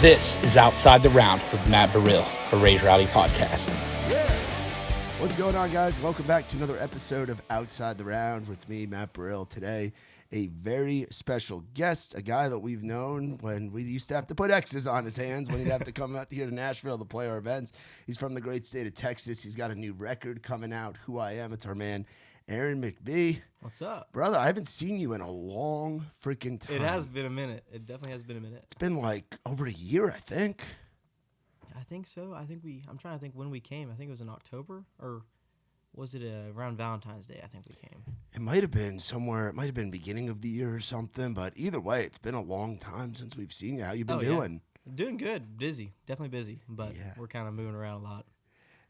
This is Outside the Round with Matt Burrill, a Raise Rowdy podcast. What's going on, guys? Welcome back to another episode of Outside the Round with me, Matt Burrill. Today, a very special guest, a guy that we've known when we used to have to put X's on his hands, when he'd have to come out here to Nashville to play our events. He's from the great state of Texas. He's got a new record coming out, Who I Am. It's our man, Aaron McBee. What's up? Brother, I haven't seen you in a long freaking time. It has been a minute. It definitely has been a minute. It's been like over a year, I think. I think so. I'm trying to think when we came. I think it was in October, or was it around Valentine's Day? I think we came. It might have been somewhere. It might have been beginning of the year or something. But either way, it's been a long time since we've seen you. How you been doing? Doing good. Busy. Definitely busy. But we're kind of moving around a lot.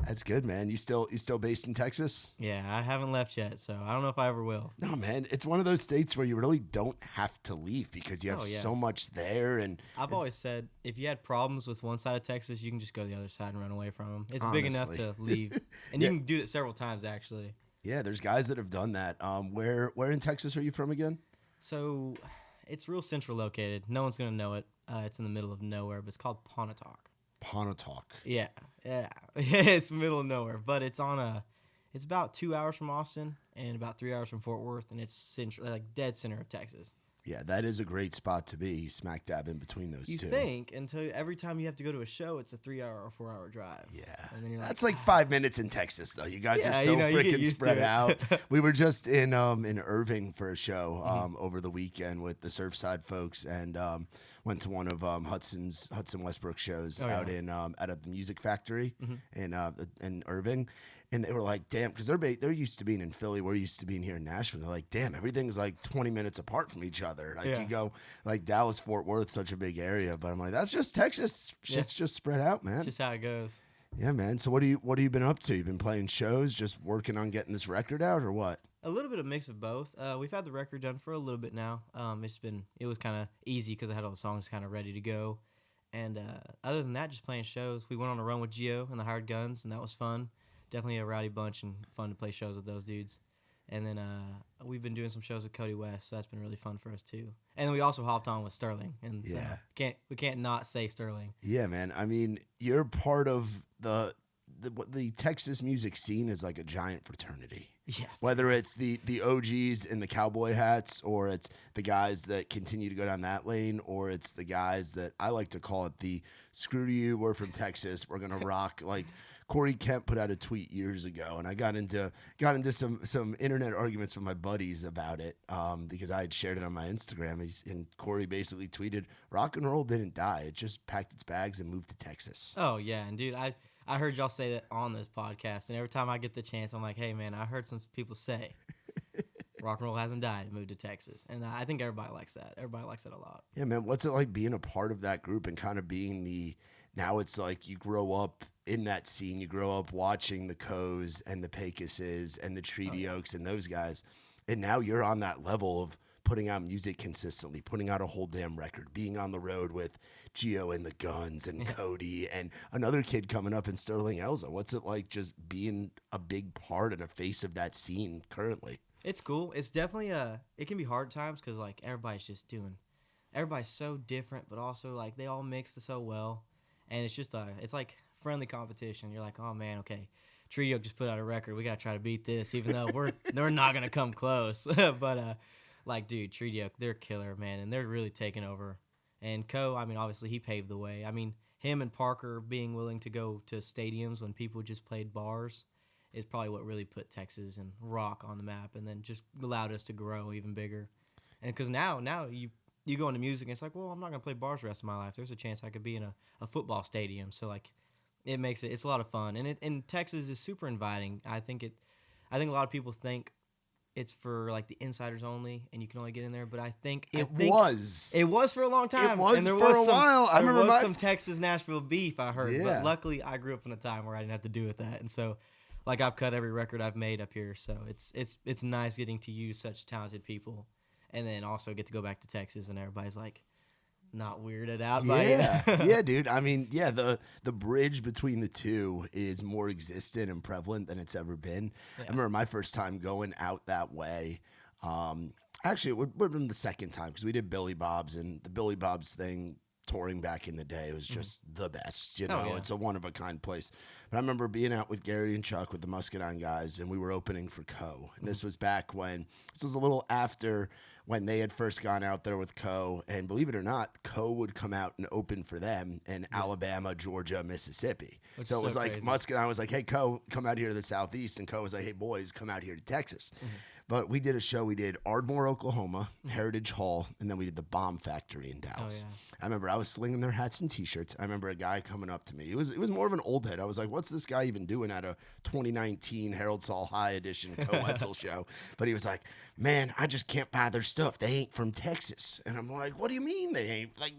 That's good, man. You still based in Texas? Yeah, I haven't left yet, so I don't know if I ever will. No, man. It's one of those states where you really don't have to leave because you have so much there. And I've always said if you had problems with one side of Texas, you can just go to the other side and run away from them. It's big enough to leave, and you can do it several times actually. Yeah, there's guys that have done that. Where in Texas are you from again? So, it's real central located. No one's gonna know it. It's in the middle of nowhere, but it's called Pontotoc. Pontotoc. Yeah. It's middle of nowhere, but it's it's about 2 hours from Austin and about 3 hours from Fort Worth, and it's central, like dead center of Texas. Yeah, that is a great spot to be, smack dab in between those two. You think until every time you have to go to a show, it's a 3 hour or 4 hour drive. Yeah, and then you're that's like 5 minutes in Texas, though. You guys are so freaking spread out. We were just in Irving for a show over the weekend with the Surfside folks, and went to one of Hudson Westbrook shows out at the Music Factory in Irving. And they were like, damn, because they're used to being in Philly. We're used to being here in Nashville. They're like, damn, everything's like 20 minutes apart from each other. Like you go, like Dallas, Fort Worth, such a big area. But I'm like, that's just Texas. Shit's just spread out, man. It's just how it goes. Yeah, man. So what have you been up to? You've been playing shows, just working on getting this record out, or what? A little bit of mix of both. We've had the record done for a little bit now. It was kind of easy because I had all the songs kind of ready to go. And other than that, just playing shows. We went on a run with Gio and the Hired Guns, and that was fun. Definitely a rowdy bunch and fun to play shows with those dudes. And then we've been doing some shows with Cody West, so that's been really fun for us too. And then we also hopped on with Sterling, and so we can't not say Sterling. Yeah, man. I mean, you're part of the Texas music scene is like a giant fraternity. Yeah. Whether it's the OGs in the cowboy hats, or it's the guys that continue to go down that lane, or it's the guys that I like to call it the screw you, we're from Texas, we're gonna rock. Like Corey Kemp put out a tweet years ago, and I got into some internet arguments with my buddies about it because I had shared it on my Instagram. And Corey basically tweeted, "Rock and roll didn't die; it just packed its bags and moved to Texas." Oh yeah, and dude, I heard y'all say that on this podcast, and every time I get the chance, I'm like, hey man, I heard some people say rock and roll hasn't died; it moved to Texas, and I think everybody likes that. Everybody likes that a lot. Yeah, man. What's it like being a part of that group and kind of being now it's like you grow up in that scene, you grow up watching the Coes and the Pegasus and the Treaty Oaks and those guys, and now you're on that level of putting out music consistently, putting out a whole damn record, being on the road with Gio and the Guns and Cody and another kid coming up in Sterling Elza. What's it like just being a big part and a face of that scene currently? It's cool. It's definitely it can be hard times because like everybody's so different, but also like they all mix so well, and it's just it's like friendly competition. You're like, oh man, okay, Trio just put out a record. We gotta try to beat this, even though they're not gonna come close. But like, dude, Trio, they're killer, man, and they're really taking over. And I mean, obviously he paved the way. I mean, him and Parker being willing to go to stadiums when people just played bars is probably what really put Texas and rock on the map, and then just allowed us to grow even bigger. And because now you go into music, and it's like, well, I'm not gonna play bars the rest of my life. There's a chance I could be in a football stadium. So like, it's a lot of fun, and Texas is super inviting. I think a lot of people think it's for like the insiders only, and you can only get in there. But I think it was for a long time. It was for a while. I remember some Texas Nashville beef I heard, but luckily I grew up in a time where I didn't have to do with that, and so like I've cut every record I've made up here. So it's nice getting to use such talented people, and then also get to go back to Texas, and everybody's like not weirded out by it. Yeah, dude. I mean, yeah, the bridge between the two is more existent and prevalent than it's ever been. Yeah. I remember my first time going out that way. Actually, it would have been the second time because we did Billy Bob's, and the Billy Bob's thing touring back in the day. It was just the best, you know. Oh, yeah. It's a one-of-a-kind place. But I remember being out with Gary and Chuck with the Muscadine guys, and we were opening for Co. And this was back when, this was a little after when they had first gone out there with Co. And believe it or not, Co would come out and open for them in Alabama, Georgia, Mississippi. Which So it is was so like crazy. Muscadine was like, hey, Co, come out here to the Southeast. And Co was like, hey, boys, come out here to Texas. But we did a show. We did Ardmore, Oklahoma, Heritage Hall, and then we did the Bomb Factory in Dallas. Oh, yeah. I remember I was slinging their hats and T-shirts. I remember a guy coming up to me. It was more of an old head. I was like, what's this guy even doing at a 2019 Harold Saul High Edition Co-Wetzel show? But he was like, man, I just can't buy their stuff. They ain't from Texas. And I'm like, what do you mean they ain't? Like,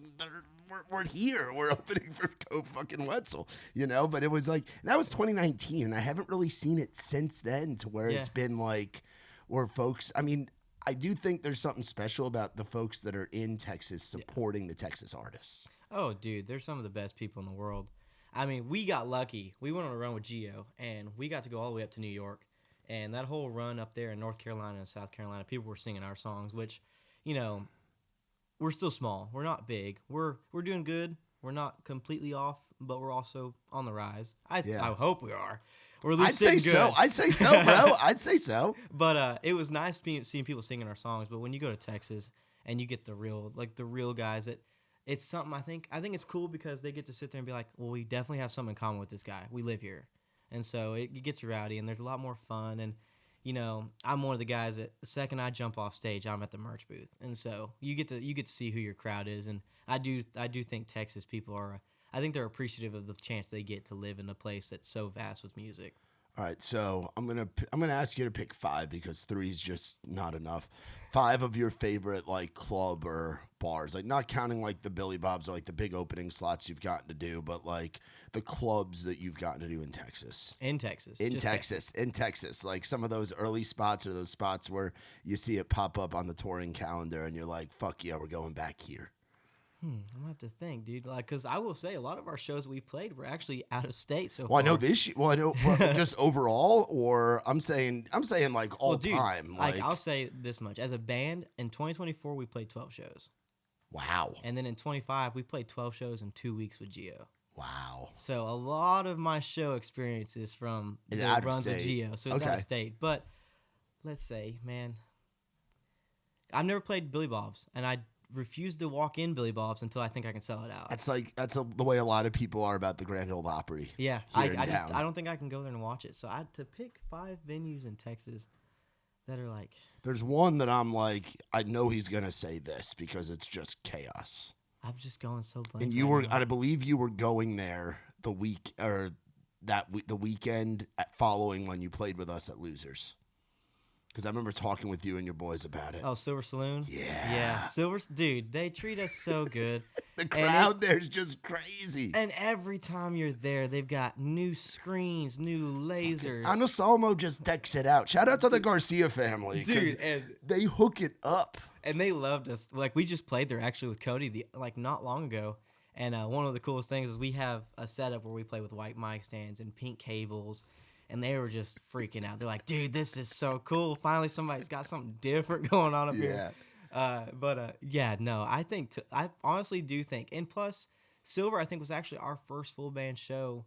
we're here. We're opening for fucking Wetzel, you know? But it was like, that was 2019, and I haven't really seen it since then to where it's been like, where folks, I mean, I do think there's something special about the folks that are in Texas supporting the Texas artists. Oh, dude, they're some of the best people in the world. I mean, we got lucky. We went on a run with Geo, and we got to go all the way up to New York. And that whole run up there in North Carolina and South Carolina, people were singing our songs, which, you know, we're still small. We're not big. We're doing good. We're not completely off, but we're also on the rise. I hope we are. Or at least I'd say good. so. I'd say so, bro. I'd say so. But it was nice seeing people singing our songs. But when you go to Texas and you get the real guys, it's something I think it's cool because they get to sit there and be like, well, we definitely have something in common with this guy. We live here. And so it gets rowdy and there's a lot more fun. And, you know, I'm one of the guys that the second I jump off stage, I'm at the merch booth. And so you get to see who your crowd is. And I do think Texas people are, I think they're appreciative of the chance they get to live in a place that's so vast with music. All right, so I'm gonna ask you to pick 5 because 3 is just not enough. 5 of your favorite like club or bars, like not counting like the Billy Bob's or like the big opening slots you've gotten to do, but like the clubs that you've gotten to do in Texas. In Texas, like some of those early spots or those spots where you see it pop up on the touring calendar and you're like, "Fuck yeah, we're going back here." I'm gonna have to think, dude. Like, cause I will say a lot of our shows we played were actually out of state. So well, far. I know this. Well, I know just overall, or I'm saying like all time. Like I'll say this much: as a band, in 2024 we played 12 shows. Wow. And then in 25 we played 12 shows in 2 weeks with Geo. Wow. So a lot of my show experience is from the runs with Geo. So it's out of state. But let's say, man, I've never played Billy Bob's, and I refuse to walk in Billy Bob's until I think I can sell it out. That's the way a lot of people are about the Grand Ole Opry. Yeah, I don't think I can go there and watch it. So I had to pick 5 venues in Texas that are like. There's one that I'm like, I know he's gonna say this because it's just chaos. I'm just going so blank. And I believe you were going there the weekend following when you played with us at Losers. Because I remember talking with you and your boys about it. Oh, Silver Saloon? Yeah. Dude, they treat us so good. The crowd there's just crazy. And every time you're there, they've got new screens, new lasers. Anosalmo just decks it out. Shout out to the Garcia family. Dude, and they hook it up. And they loved us. Like, we just played there actually with Cody not long ago. And one of the coolest things is we have a setup where we play with white mic stands and pink cables. And they were just freaking out. They're like, dude, this is so cool. Finally, somebody's got something different going on up here. I honestly do think. And plus, Silver, I think, was actually our first full band show,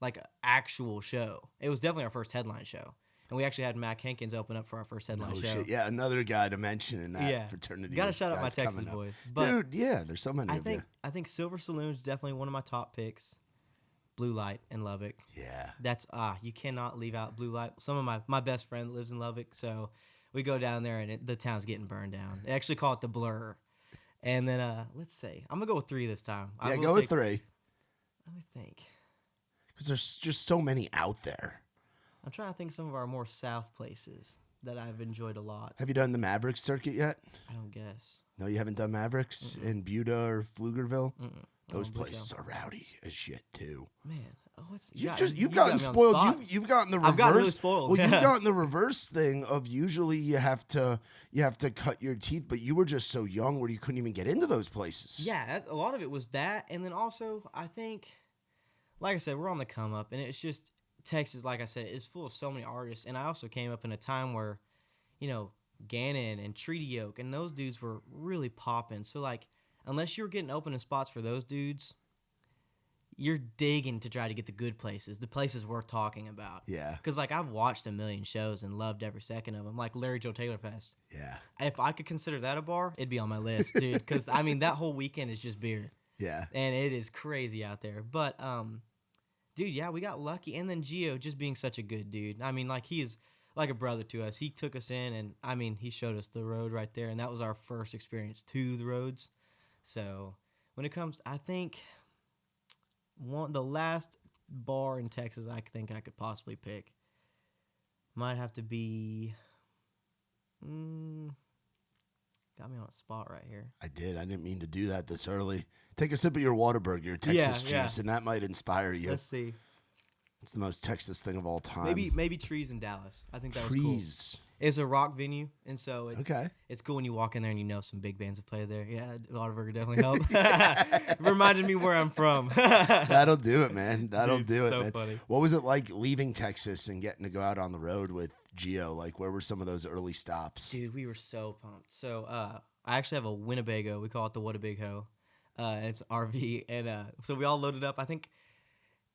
like actual show. It was definitely our first headline show. And we actually had Mac Hankins open up for our first headline show. Shit. Yeah, another guy to mention in that fraternity. Got to shout out my Texas boys. But dude, yeah, there's so many I think Silver Saloon is definitely one of my top picks. Blue Light in Lubbock. Yeah. That's you cannot leave out Blue Light. Some of my best friend lives in Lubbock, so we go down there and the town's getting burned down. They actually call it the Blur. And then let's see. I'm gonna go with 3 this time. Yeah, go with 3. Let me think. Because there's just so many out there. I'm trying to think of some of our more south places that I've enjoyed a lot. Have you done the Mavericks circuit yet? I don't guess. No, you haven't done Mavericks in Buda or Pflugerville? Those places are rowdy as shit too. Man, you've gotten spoiled. You've gotten the reverse. I've gotten really spoiled. Well, you've gotten the reverse thing of usually you have to cut your teeth, but you were just so young where you couldn't even get into those places. Yeah, a lot of it was that, and then also I think, like I said, we're on the come up, and it's just Texas. Like I said, is full of so many artists, and I also came up in a time where, you know, Gannon and Treaty Oak and those dudes were really popping. So like, unless you're getting opening spots for those dudes, you're digging to try to get the good places, the places worth talking about. Yeah. Because, like, I've watched a million shows and loved every second of them, like Larry Joe Taylor Fest. Yeah. If I could consider that a bar, it'd be on my list, dude. Because, I mean, that whole weekend is just beer. Yeah. And it is crazy out there. But, dude, yeah, we got lucky. And then Gio just being such a good dude. I mean, like, he is like a brother to us. He took us in, and, I mean, he showed us the road right there. And that was our first experience to the roads. So, when it comes, I think the last bar in Texas I think I could possibly pick might have to be got me on a spot right here. I didn't mean to do that this early. Take a sip of your Whataburger, your Texas juice, and that might inspire you. Let's see. It's the most Texas thing of all time. Maybe Trees in Dallas. I think that was cool. Trees. It's a rock venue, and so it's cool when you walk in there and you know some big bands have played there. Yeah, Whataburger definitely helped. Reminded me where I'm from. That'll do it, man. That'll do it, so man. Funny. What was it like leaving Texas and getting to go out on the road with Gio? Like, where were some of those early stops? Dude, we were so pumped. So I actually have a Winnebago. We call it the Whatabigo. It's an RV, and so we all loaded up. I think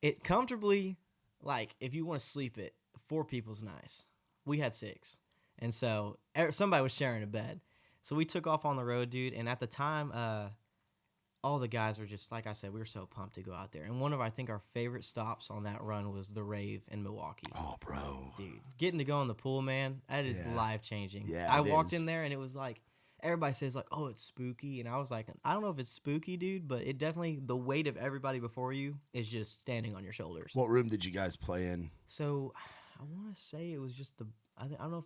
it comfortably, like, if you want to sleep it, 4 people's nice. We had 6. And so somebody was sharing a bed. So we took off on the road, dude. And at the time, all the guys were just, like I said, we were so pumped to go out there. And one of, I think, our favorite stops on that run was the Rave in Milwaukee. Oh, bro. Dude, getting to go in the pool, man, that is life-changing. Yeah, I walked in there, and it was like, everybody says, like, oh, it's spooky. And I was like, I don't know if it's spooky, dude, but it definitely, the weight of everybody before you is just standing on your shoulders. What room did you guys play in? So I want to say it was just I don't know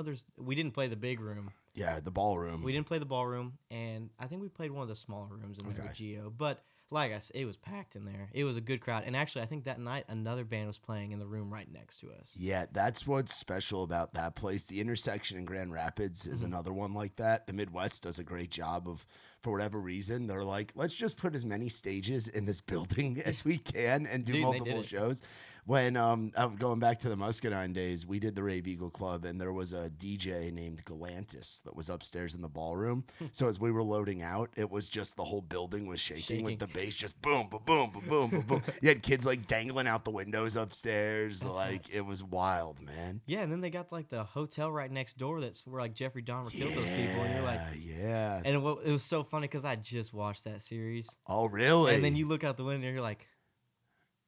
if we didn't play the big room. Yeah, the ballroom. We didn't play the ballroom, and I think we played one of the smaller rooms in there with Gio. But like I said, it was packed in there. It was a good crowd. And actually, I think that night another band was playing in the room right next to us. Yeah, that's what's special about that place. The intersection in Grand Rapids is another one like that. The Midwest does a great job of, for whatever reason, they're like, let's just put as many stages in this building as we can and do multiple shows. When going back to the Muscadine days, we did the Rave Eagle Club, and there was a DJ named Galantis that was upstairs in the ballroom. So as we were loading out, it was just the whole building was shaking. With the bass just boom, boom, boom, boom, boom, boom, boom. You had kids like dangling out the windows upstairs. That's like nuts. It was wild, man. Yeah, and then they got like the hotel right next door that's where like Jeffrey Dahmer killed those people, and you're like, yeah. And it was so funny because I just watched that series. Oh, really? And then you look out the window and you're like,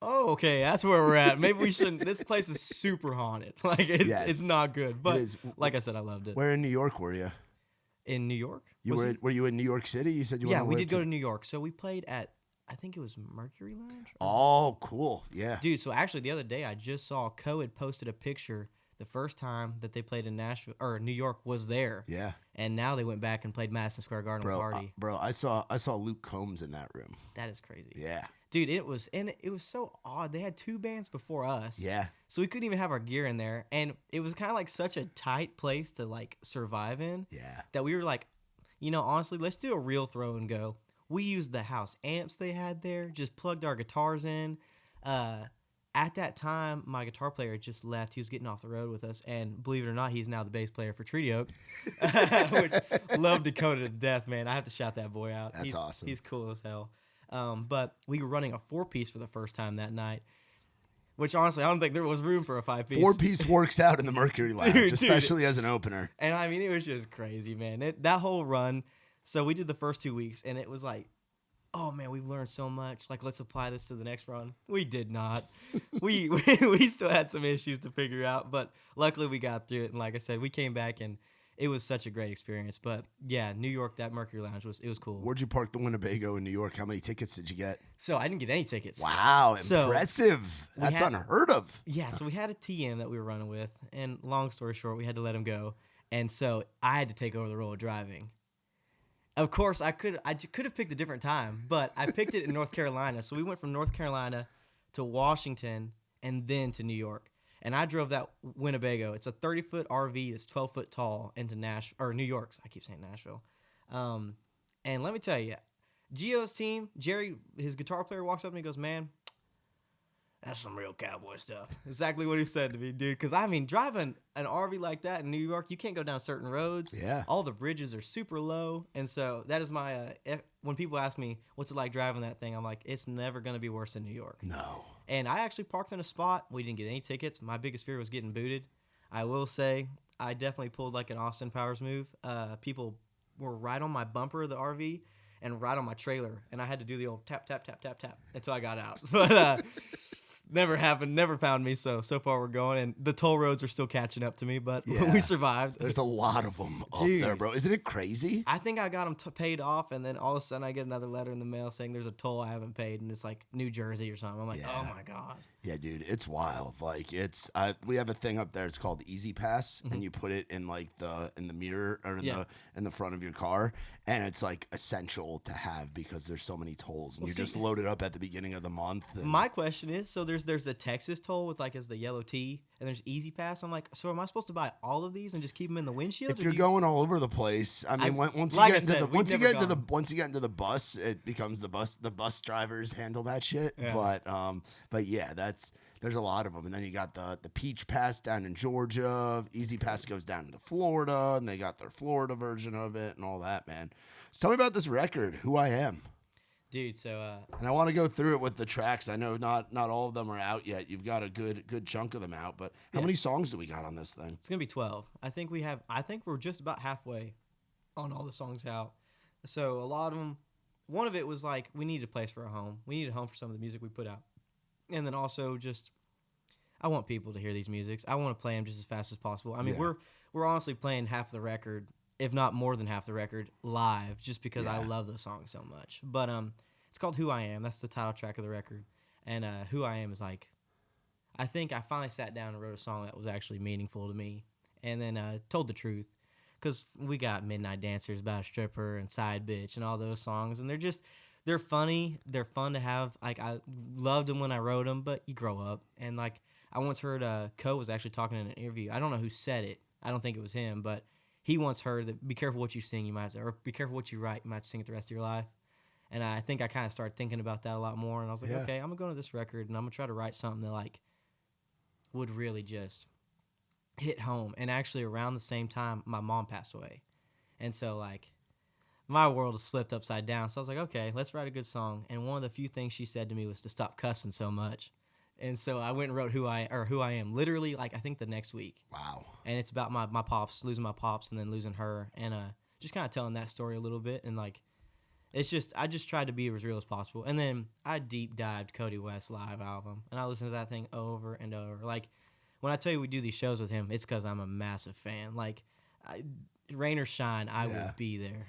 oh, okay, that's where we're at. Maybe we shouldn't. This place is super haunted. Like, it's not good. But like I said, I loved it. Where in New York were you? In New York? Were you in New York City? You said you went. Yeah, we did go to New York. So we played at, I think it was Mercury Lounge. Oh, cool. Yeah. Dude, so actually the other day I just saw Co had posted a picture. The first time that they played in Nashville or New York was there. Yeah. And now they went back and played Madison Square Garden with Hardy. Bro, I saw Luke Combs in that room. That is crazy. Yeah. Dude, it was so odd. They had 2 bands before us. Yeah. So we couldn't even have our gear in there. And it was kind of like such a tight place to like survive in. Yeah. That we were like, honestly, let's do a real throw and go. We used the house amps they had there, just plugged our guitars in. At that time, my guitar player just left. He was getting off the road with us, and believe it or not, he's now the bass player for Treaty Oak, which love Dakota to death, man. I have to shout that boy out. That's awesome. He's cool as hell. But we were running a 4-piece for the first time that night, which honestly, I don't think there was room for a 5-piece. 4-piece works out in the Mercury Lounge, especially as an opener. And I mean, it was just crazy, man. That whole run. So we did the first 2 weeks, and it was like, oh man, we've learned so much. Like, let's apply this to the next run. We did not. we still had some issues to figure out, but luckily we got through it. And like I said, we came back and it was such a great experience. But yeah, New York, that Mercury Lounge was cool. Where'd you park the Winnebago in New York? How many tickets did you get? So I didn't get any tickets. Wow, impressive. That's unheard of. Yeah, so we had a TM that we were running with, and long story short, we had to let him go. And so I had to take over the role of driving. Of course, I could have picked a different time, but I picked it in North Carolina. So we went from North Carolina to Washington and then to New York. And I drove that Winnebago. It's a 30-foot RV that's 12 foot tall into New York. I keep saying Nashville. And let me tell you, Gio's team, Jerry, his guitar player, walks up to me and goes, man, That's some real cowboy stuff. Exactly what he said to me, dude. Because, I mean, driving an RV like that in New York, you can't go down certain roads. Yeah. All the bridges are super low. And so that is my, when people ask me, what's it like driving that thing? I'm like, it's never going to be worse than New York. No. And I actually parked in a spot. We didn't get any tickets. My biggest fear was getting booted. I will say I definitely pulled like an Austin Powers move. People were right on my bumper of the RV and right on my trailer. And I had to do the old tap, tap, tap, tap, tap until I got out. But, never happened, never found me, so far we're going, and the toll roads are still catching up to me, but we survived. There's a lot of them up there, bro. Isn't it crazy? I think I got them paid off, and then all of a sudden I get another letter in the mail saying there's a toll I haven't paid, and it's like New Jersey or something. I'm like, oh my God. Yeah, dude, it's wild. Like we have a thing up there. It's called Easy Pass, and you put it in like in the mirror or in the front of your car, and it's like essential to have because there's so many tolls, and you just load it up at the beginning of the month. My question is, so there's the Texas toll with like as the yellow T, and there's Easy Pass. I'm like, so am I supposed to buy all of these and just keep them in the windshield? If you're going all over the place, I mean, once you get into the bus, it becomes the bus drivers handle that shit. Yeah. But yeah, there's a lot of them, and then you got the Peach Pass down in Georgia. Easy Pass goes down into Florida, and they got their Florida version of it and all that, man. So tell me about this record, Who I Am. Dude, so and I want to go through it with the tracks. I know not all of them are out yet. You've got a good chunk of them out, but how many songs do we got on this thing? It's gonna be 12. I think we're just about halfway on all the songs out. So a lot of them, one of it was like we needed a place for a home. We needed a home for some of the music we put out, and then also just I want people to hear these musics. I want to play them just as fast as possible. I mean, we're honestly playing half the record, if not more than half the record, live, just because I love the song so much. But it's called Who I Am. That's the title track of the record. And Who I Am is like, I think I finally sat down and wrote a song that was actually meaningful to me. And then told the truth. Because we got Midnight Dancers, About a Stripper, and Side Bitch, and all those songs. And they're funny. They're fun to have. Like, I loved them when I wrote them, but you grow up. And like, I once heard Ko was actually talking in an interview. I don't know who said it. I don't think it was him, but he once heard that be careful what you sing, you might have to, or be careful what you write, you might have to sing it the rest of your life. And I think I kind of started thinking about that a lot more. And I was like, okay, I'm going to go to this record and I'm going to try to write something that like would really just hit home. And actually around the same time, my mom passed away. And so like my world was flipped upside down. So I was like, okay, let's write a good song. And one of the few things she said to me was to stop cussing so much. And so I went and wrote Who I Am, literally, like, I think the next week. Wow. And it's about my pops, losing my pops and then losing her. And just kind of telling that story a little bit. And, like, it's just, I just tried to be as real as possible. And then I deep dived Cody West's live album. And I listened to that thing over and over. Like, when I tell you we do these shows with him, it's because I'm a massive fan. Like, rain or shine, I will be there.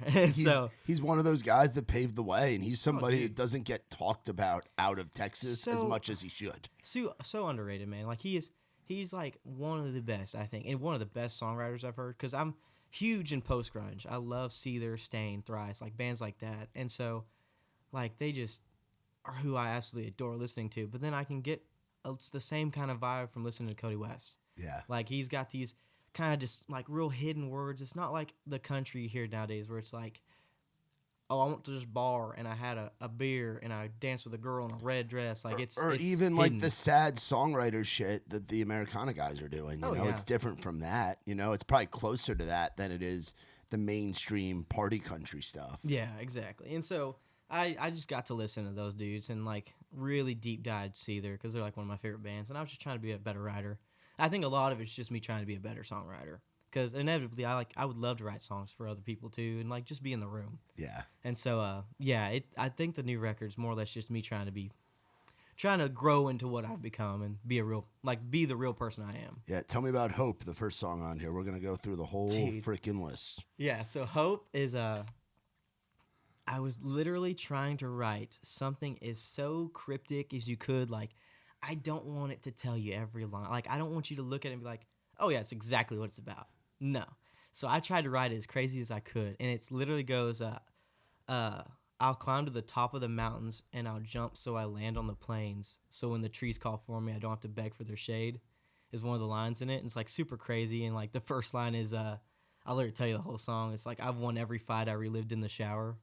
He's one of those guys that paved the way, and he's somebody that doesn't get talked about out of Texas as much as he should. So underrated, man. Like he's like one of the best, I think, and one of the best songwriters I've heard. Because I'm huge in post grunge. I love Seether, Stain, Thrice, like bands like that. And so, like they just are who I absolutely adore listening to. But then I can get the same kind of vibe from listening to Cody West. Yeah, like he's got these kind of just like real hidden words. It's not like the country you hear nowadays where it's like, oh, I went to this bar and I had a beer and I danced with a girl in a red dress. Like it's even hidden. Like the sad songwriter shit that the Americana guys are doing. You know, it's different from that. You know, it's probably closer to that than it is the mainstream party country stuff. Yeah, exactly. And so I just got to listen to those dudes and like really deep dive Seether because they're like one of my favorite bands. And I was just trying to be a better writer. I think a lot of it's just me trying to be a better songwriter because inevitably I would love to write songs for other people too and like just be in the room. Yeah. And so I think the new record's more or less just me trying to grow into what I've become and be the real person I am. Yeah. Tell me about Hope, the first song on here. We're gonna go through the whole freaking list. Yeah. So Hope is I was literally trying to write something as so cryptic as you could, like. I don't want it to tell you every line. Like, I don't want you to look at it and be like, oh, yeah, it's exactly what it's about. No. So I tried to write it as crazy as I could. And it literally goes, I'll climb to the top of the mountains and I'll jump so I land on the plains. So when the trees call for me, I don't have to beg for their shade is one of the lines in it. And it's, like, super crazy. And, like, the first line is, I'll literally tell you the whole song. It's like, I've won every fight I relived in the shower.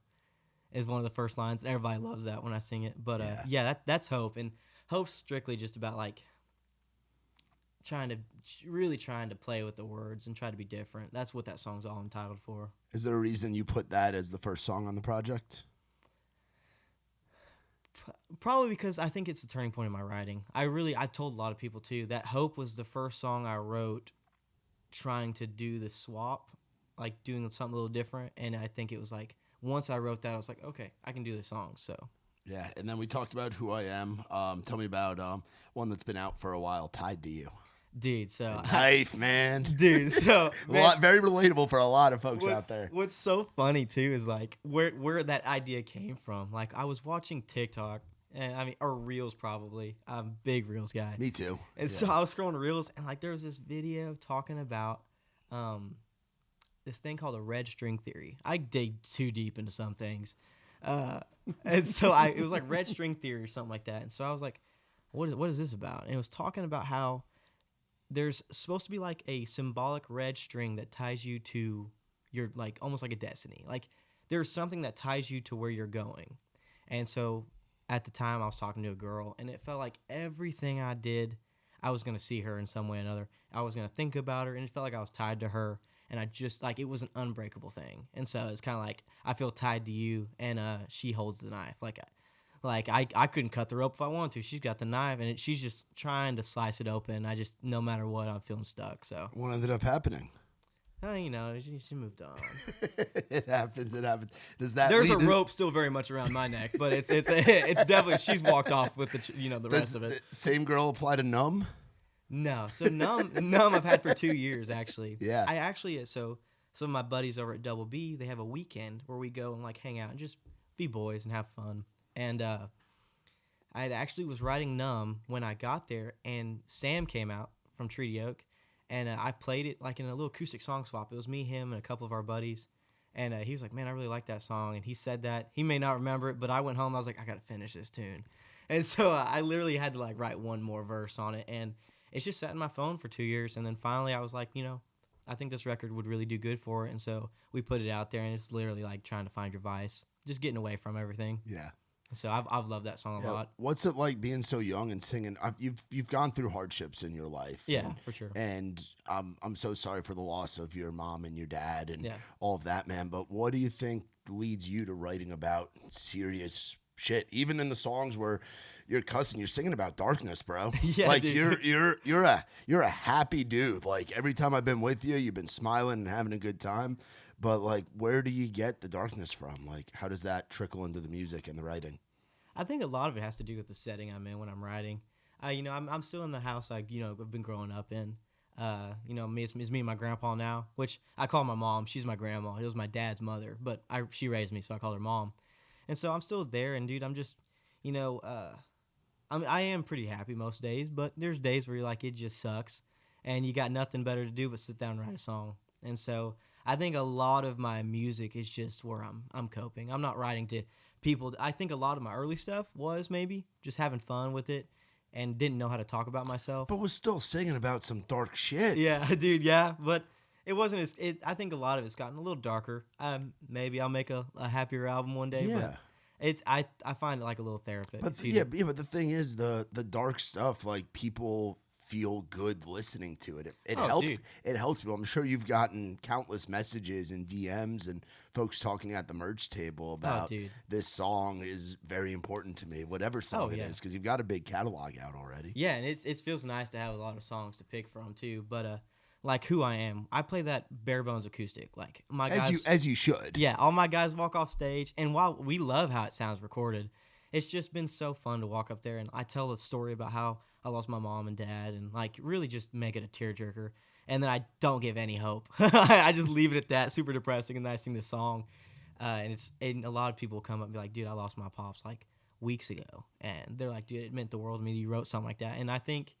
is one of the first lines, and everybody loves that when I sing it. But that's hope, and hope's strictly just about like trying to play with the words and try to be different. That's what that song's all entitled for. Is there a reason you put that as the first song on the project? Probably because I think it's the turning point in my writing. I told a lot of people too that Hope was the first song I wrote trying to do the swap, like doing something a little different. And I think it was like, once I wrote that, I was like, okay, I can do this song. So yeah. And then we talked about Who I Am. Tell me about one that's been out for a while, Tied to You. Dude, so knife, man. Dude, so man, very relatable for a lot of folks out there. What's so funny too is like where that idea came from. Like I was watching TikTok, and or Reels probably. I'm a big Reels guy. Me too. And so I was scrolling Reels, and like there was this video talking about this thing called a red string theory. I dig too deep into some things, and so it was like red string theory or something like that. And so I was like, what is this about? And it was talking about how there's supposed to be like a symbolic red string that ties you to your, like, almost like a destiny. Like there's something that ties you to where you're going. And so at the time I was talking to a girl, and it felt like everything I did, I was going to see her in some way or another. I was going to think about her, and it felt like I was tied to her. And I just, like, it was an unbreakable thing. And so it's kind of like, I feel tied to you, and she holds the knife. Like I couldn't cut the rope if I wanted to. She's got the knife, and she's just trying to slice it open. I just, no matter what, I'm feeling stuck. So what ended up happening? She moved on. It happens. There's a rope still very much around my neck, but it's definitely, she's walked off with the rest of it. Same girl apply to Numb? No, so numb I've had for 2 years actually. Yeah. I actually, so some of my buddies over at Double B, they have a weekend where we go and like hang out and just be boys and have fun. And I actually was writing Numb when I got there, and Sam came out from Treaty Oak, and I played it like in a little acoustic song swap. It was me, him, and a couple of our buddies. And he was like, man, I really like that song. And he said that. He may not remember it, but I went home. I was like, I got to finish this tune. And so I literally had to like write one more verse on it. And it's just sat in my phone for 2 years. And then finally I was like, I think this record would really do good for it. And so we put it out there, and it's literally like trying to find your vice, just getting away from everything. Yeah. So I've loved that song a lot. What's it like being so young and singing? You've gone through hardships in your life. Yeah, for sure. And I'm so sorry for the loss of your mom and your dad and Yeah. all of that, man. But what do you think leads you to writing about serious shit? Even in the songs where you're cussing, you're singing about darkness, bro. Yeah, like dude. you're a happy dude. Like every time I've been with you, you've been smiling and having a good time. But like, where do you get the darkness from? Like, how does that trickle into the music and the writing? I think a lot of it has to do with the setting I'm in when I'm writing. I'm still in the house I've been growing up in. It's me and my grandpa now, which I call my mom. She's my grandma. It was my dad's mother, but she raised me, so I call her mom. And so I'm still there, and dude, I'm just, I am pretty happy most days, but there's days where you're like, it just sucks, and you got nothing better to do but sit down and write a song. And so I think a lot of my music is just where I'm coping. I'm not writing to people. I think a lot of my early stuff was maybe just having fun with it and didn't know how to talk about myself. But was still singing about some dark shit. Yeah, dude, yeah. But it wasn't I think a lot of it's gotten a little darker. Maybe I'll make a happier album one day. Yeah. But I find it like a little therapy. But but the thing is, the dark stuff, like, people feel good listening to it. It helps. Dude. It helps people. I'm sure you've gotten countless messages and DMs and folks talking at the merch table about this song is very important to me, whatever song it is, because you've got a big catalog out already. Yeah, and it feels nice to have a lot of songs to pick from too. But like Who I Am, I play that bare bones acoustic. Like my guys, as you should. Yeah, all my guys walk off stage, and while we love how it sounds recorded, it's just been so fun to walk up there and I tell a story about how I lost my mom and dad, and like really just make it a tearjerker. And then I don't give any hope. I just leave it at that, super depressing, and then I sing this song. And a lot of people come up and be like, dude, I lost my pops like weeks ago. And they're like, dude, it meant the world to me that you wrote something like that. And I think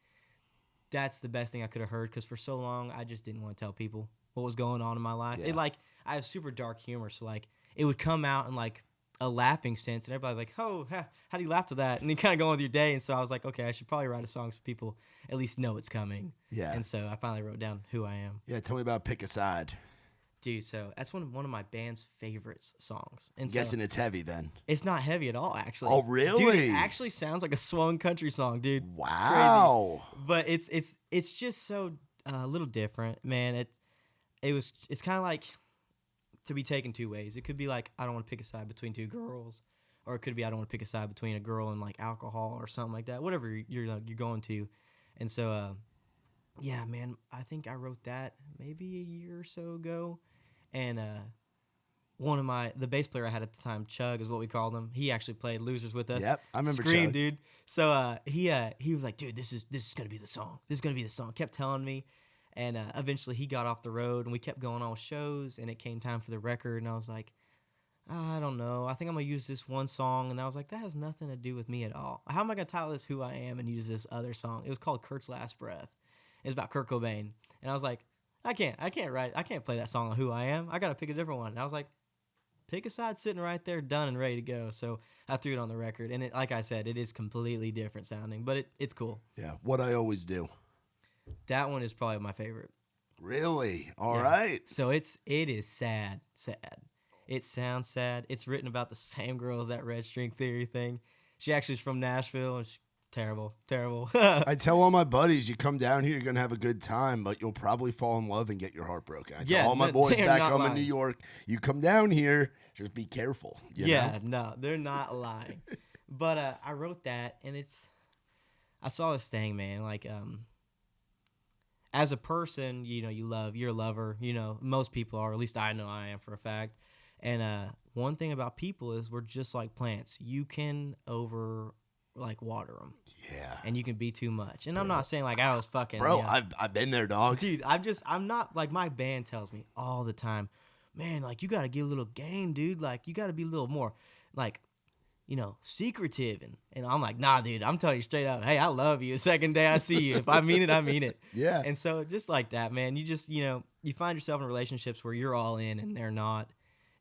that's the best thing I could have heard, because for so long I just didn't want to tell people what was going on in my life. Yeah. I have super dark humor, so like it would come out in like a laughing sense, and everybody like, oh, how do you laugh to that? And you kind of go on with your day. And so I was like, okay, I should probably write a song so people at least know it's coming. Yeah. And so I finally wrote down Who I Am. Yeah, tell me about Pick a Side. Dude, so that's one of my band's favorites songs. And I'm guessing it's heavy then. It's not heavy at all, actually. Oh, really? Dude, it actually sounds like a swung country song, dude. Wow. Crazy. But it's just so a little different, man. It's kind of like to be taken two ways. It could be like I don't want to pick a side between two girls, or it could be I don't want to pick a side between a girl and like alcohol or something like that. Whatever you're going to, and so yeah, man. I think I wrote that maybe a year or so ago. And one of the bass player I had at the time, Chug is what we called him. He actually played Losers with us. Yep, I remember Scream, Chug. dude. So he was like, dude, this is gonna be the song. This is gonna be the song. Kept telling me, and eventually he got off the road, and we kept going on with shows, and it came time for the record, and I was like, I don't know. I think I'm gonna use this one song, and I was like, that has nothing to do with me at all. How am I gonna title this "Who I Am" and use this other song? It was called Kurt's Last Breath. It's about Kurt Cobain, and I was like, I can't play that song on Who I Am. I got to pick a different one. And I was like, pick a side sitting right there, done and ready to go. So I threw it on the record. And like I said, it is completely different sounding, but it's cool. Yeah, What I Always Do. That one is probably my favorite. Really? All right. So it is sad. It sounds sad. It's written about the same girl as that Red String Theory thing. She actually is from Nashville, and she's terrible. I tell all my buddies, you come down here, you're going to have a good time, but you'll probably fall in love and get your heart broken. I tell all my boys back home in New York, you come down here, just be careful. You know? No, they're not lying. But I wrote that, and I saw this thing, man, like, as a person, you're a lover, most people are, at least I know I am for a fact. And one thing about people is we're just like plants. You can water them. Yeah. And you can be too much. And I'm not saying like I was fucking. Bro, I've been there, dog. Dude, I'm not like my band tells me all the time, man, like you got to get a little game, dude. Like you got to be a little more like, secretive. And I'm like, nah, dude, I'm telling you straight up. Hey, I love you. The second day I see you. If I mean it, I mean it. Yeah. And so just like that, man, you just, you find yourself in relationships where you're all in and they're not.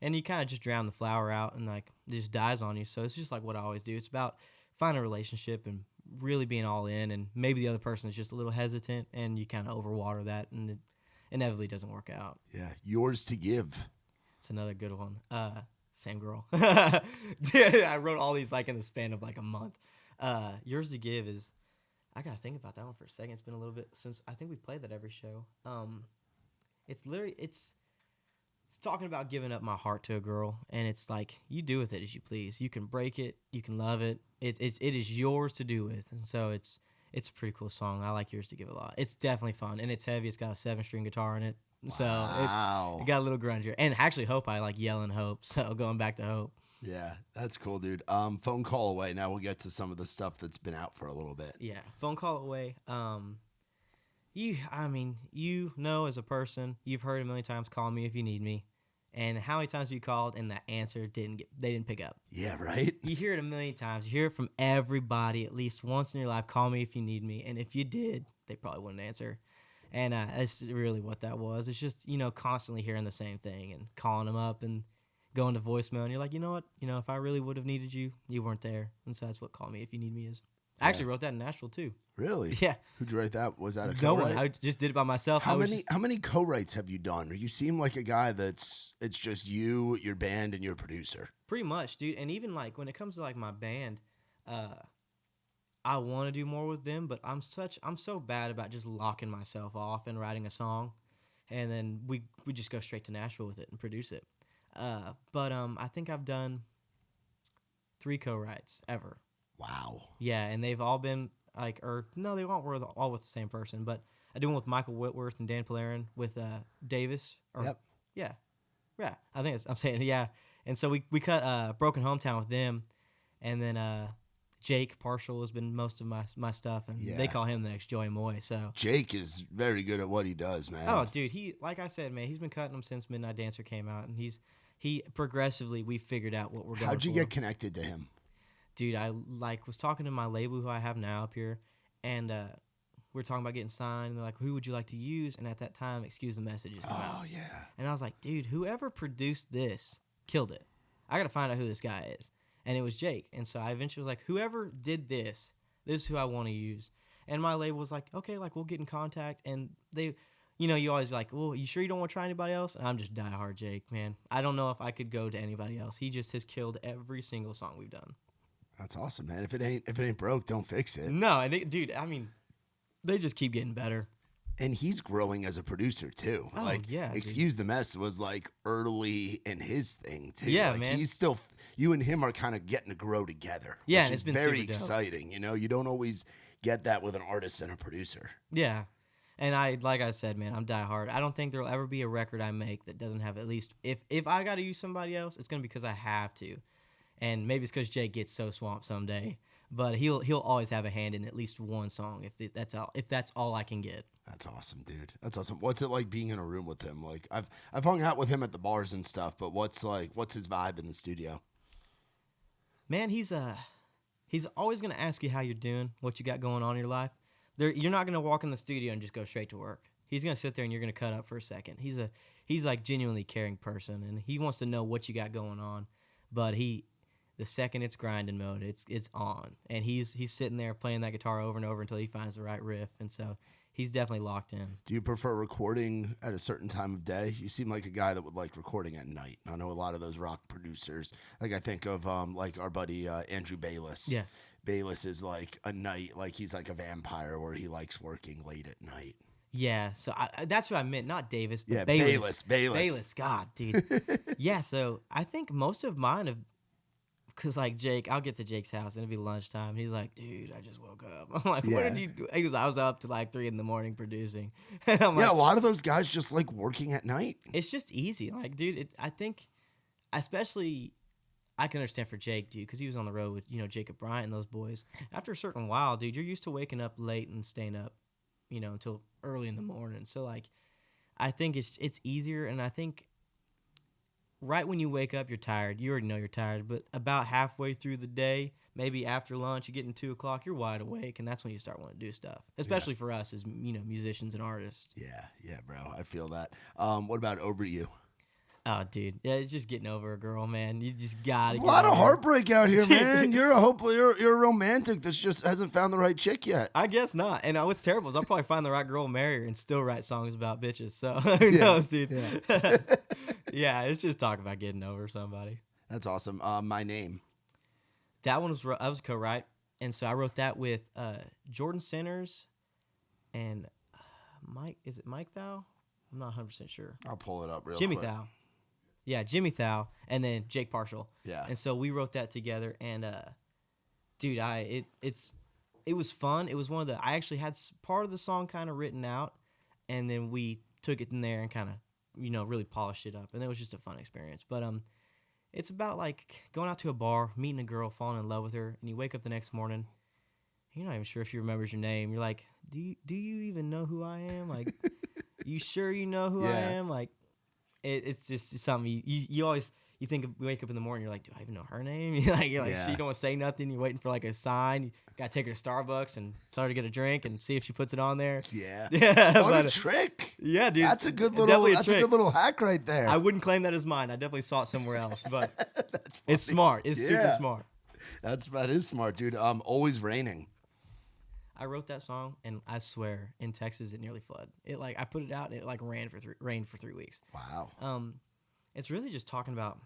And you kind of just drown the flower out and like it just dies on you. So it's just like what I always do. It's about finding a relationship and really being all in, and maybe the other person is just a little hesitant and you kind of overwater that and it inevitably doesn't work out. Yeah. Yours to Give. It's another good one. Same girl. I wrote all these like in the span of like a month. Yours to Give is, I got to think about that one for a second. It's been a little bit since I think we played that every show. It's talking about giving up my heart to a girl, and it's like you do with it as you please. You can break it, you can love it. It is yours to do with, and so it's a pretty cool song. I like Yours to Give a lot. It's definitely fun, and it's heavy. It's got a 7-string guitar in it, so it got a little grungier. And actually, Hope, I like yelling Hope. So going back to Hope. Yeah, that's cool, dude. Phone Call Away. Now we'll get to some of the stuff that's been out for a little bit. Yeah, Phone Call Away. You know, as a person, you've heard a million times, call me if you need me. And how many times have you called and that answer they didn't pick up? Yeah, right? You hear it a million times. You hear it from everybody at least once in your life, call me if you need me. And if you did, they probably wouldn't answer. And that's really what that was. It's just, constantly hearing the same thing and calling them up and going to voicemail. And you're like, you know what? If I really would have needed you, you weren't there. And so that's what Call Me If You Need Me is. I actually wrote that in Nashville too. Really? Yeah. Who'd you write that? Was that a No co-write? one. I just did it by myself. How many co-writes have you done? You seem like a guy it's just you, your band, and your producer. Pretty much, dude. And even like when it comes to like my band, I want to do more with them, but I'm so bad about just locking myself off and writing a song, and then we just go straight to Nashville with it and produce it. But I think I've done 3 co-writes ever. Wow. Yeah, and they've all been like, no, they weren't all with the same person, but I did one with Michael Whitworth and Dan Polarin with Davis. Yep. Yeah. I think I'm saying yeah. And so we cut Broken Hometown with them, and then Jake Partial has been most of my stuff, and they call him the next Joey Moy. So Jake is very good at what he does, man. Oh, dude, he, like I said, man, he's been cutting them since Midnight Dancer came out, and he progressively we figured out what we're going. How'd you get connected to him? Dude, I was talking to my label who I have now up here, and we were talking about getting signed, and they're like, who would you like to use? And at that time, Excuse the Messages came out. Oh, yeah. And I was like, dude, whoever produced this killed it. I got to find out who this guy is. And it was Jake. And so I eventually was like, whoever did this is who I want to use. And my label was like, okay, like we'll get in contact. And they you always like, well, you sure you don't want to try anybody else? And I'm just diehard Jake, man. I don't know if I could go to anybody else. He just has killed every single song we've done. That's awesome, man. If it ain't broke, don't fix it. No, and dude, I mean, they just keep getting better. And he's growing as a producer too. Oh, like, yeah, Excuse the Mess was like early in his thing too. Yeah, like, man. He's still, you and him are kind of getting to grow together. Yeah, which and it's is been very super dope. exciting. You don't always get that with an artist and a producer. Yeah. And like I said, man, I'm diehard. I don't think there'll ever be a record I make that doesn't have at least, if I got to use somebody else, it's going to be because I have to. And maybe it's because Jake gets so swamped someday. But he'll always have a hand in at least one song if that's all I can get. That's awesome, dude. That's awesome. What's it like being in a room with him? Like I've hung out with him at the bars and stuff, but what's his vibe in the studio? Man, he's always gonna ask you how you're doing, what you got going on in your life. You're not gonna walk in the studio and just go straight to work. He's gonna sit there and you're gonna cut up for a second. He's like genuinely caring person, and he wants to know what you got going on. But the second it's grinding mode, it's on, and he's sitting there playing that guitar over and over until he finds the right riff, and so he's definitely locked in. Do you prefer recording at a certain time of day? You seem like a guy that would like recording at night. I know a lot of those rock producers. Like I think of like our buddy Andrew Bayless. Yeah, Bayless is like a night, like he's like a vampire where he likes working late at night. Yeah, so that's what I meant, not Davis, but Yeah, Bayless. Bayless. God, dude. Yeah, so I think most of mine have. Because, like, Jake, I'll get to Jake's house, and it'll be lunchtime. And he's like, dude, I just woke up. I'm like, what did you do? He goes, I was up to, like, 3 in the morning producing. And I'm like, a lot of those guys just like working at night. it's just easy. Like, dude, I think, especially, I can understand for Jake, dude, because he was on the road with, Jacob Bryant and those boys. After a certain while, dude, you're used to waking up late and staying up, until early in the morning. So, like, I think it's easier, and I think right when you wake up, you're tired. You already know you're tired. But about halfway through the day, maybe after lunch, you get in 2 o'clock, you're wide awake, and that's when you start wanting to do stuff. Especially for us as musicians and artists. Yeah, bro. I feel that. What about Over You? Oh, dude, yeah, it's just getting over a girl, man. You just gotta. A lot of heartbreak out here, man. You're a romantic that just hasn't found the right chick yet. I guess not. And what's terrible is I'll probably find the right girl, marry her, and still write songs about bitches. So who knows, dude? Yeah. Yeah, it's just talking about getting over somebody. That's awesome. My Name. That one was I was a co-write, and so I wrote that with Jordan Centers and Mike. Is it Mike Thou? I'm not 100% sure. I'll pull it up real Jimmy quick. Thou. Yeah, Jimmy Thou, and then Jake Partial. Yeah. And so we wrote that together, and dude, it was fun. It was one of the I actually had part of the song kind of written out, and then we took it in there and kind of really polished it up, and it was just a fun experience. But it's about like going out to a bar, meeting a girl, falling in love with her, and you wake up the next morning, you're not even sure if she remembers your name. You're like, do you even know who I am? Like, you sure you know who I am? Like. It's just something you always think you wake up in the morning, you're like, do I even know her name? You're like she don't want to say nothing. You're waiting for like a sign. You gotta take her to Starbucks and tell her to get a drink and see if she puts it on there. Yeah. What a trick. Yeah, dude. That's a good little hack right there. I wouldn't claim that as mine. I definitely saw it somewhere else, but it's smart. It's super smart. That is smart, dude. Always Raining. I wrote that song, and I swear, in Texas, it nearly flooded. I put it out, and it rained for 3 weeks. Wow. It's really just talking about,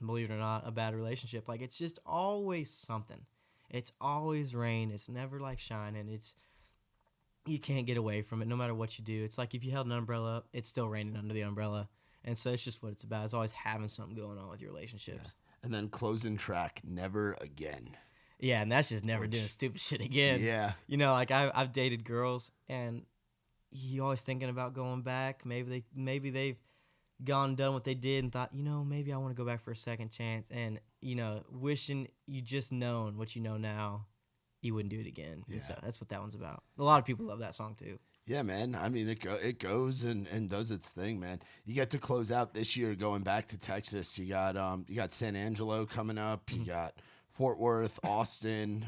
believe it or not, a bad relationship. Like, it's just always something. It's always rain. It's never like shining. You can't get away from it, no matter what you do. It's like if you held an umbrella up, it's still raining under the umbrella. And so it's just what it's about. It's always having something going on with your relationships. Yeah. And then closing track, Never Again. Yeah, and that's just never doing stupid shit again. Yeah. Like I've dated girls, and you always thinking about going back. Maybe they've gone and done what they did and thought, maybe I want to go back for a second chance. And, wishing you just known what you know now, you wouldn't do it again. Yeah. And so that's what that one's about. A lot of people love that song too. Yeah, man. I mean, it goes and does its thing, man. You get to close out this year going back to Texas. You got San Angelo coming up. You got Fort Worth, Austin,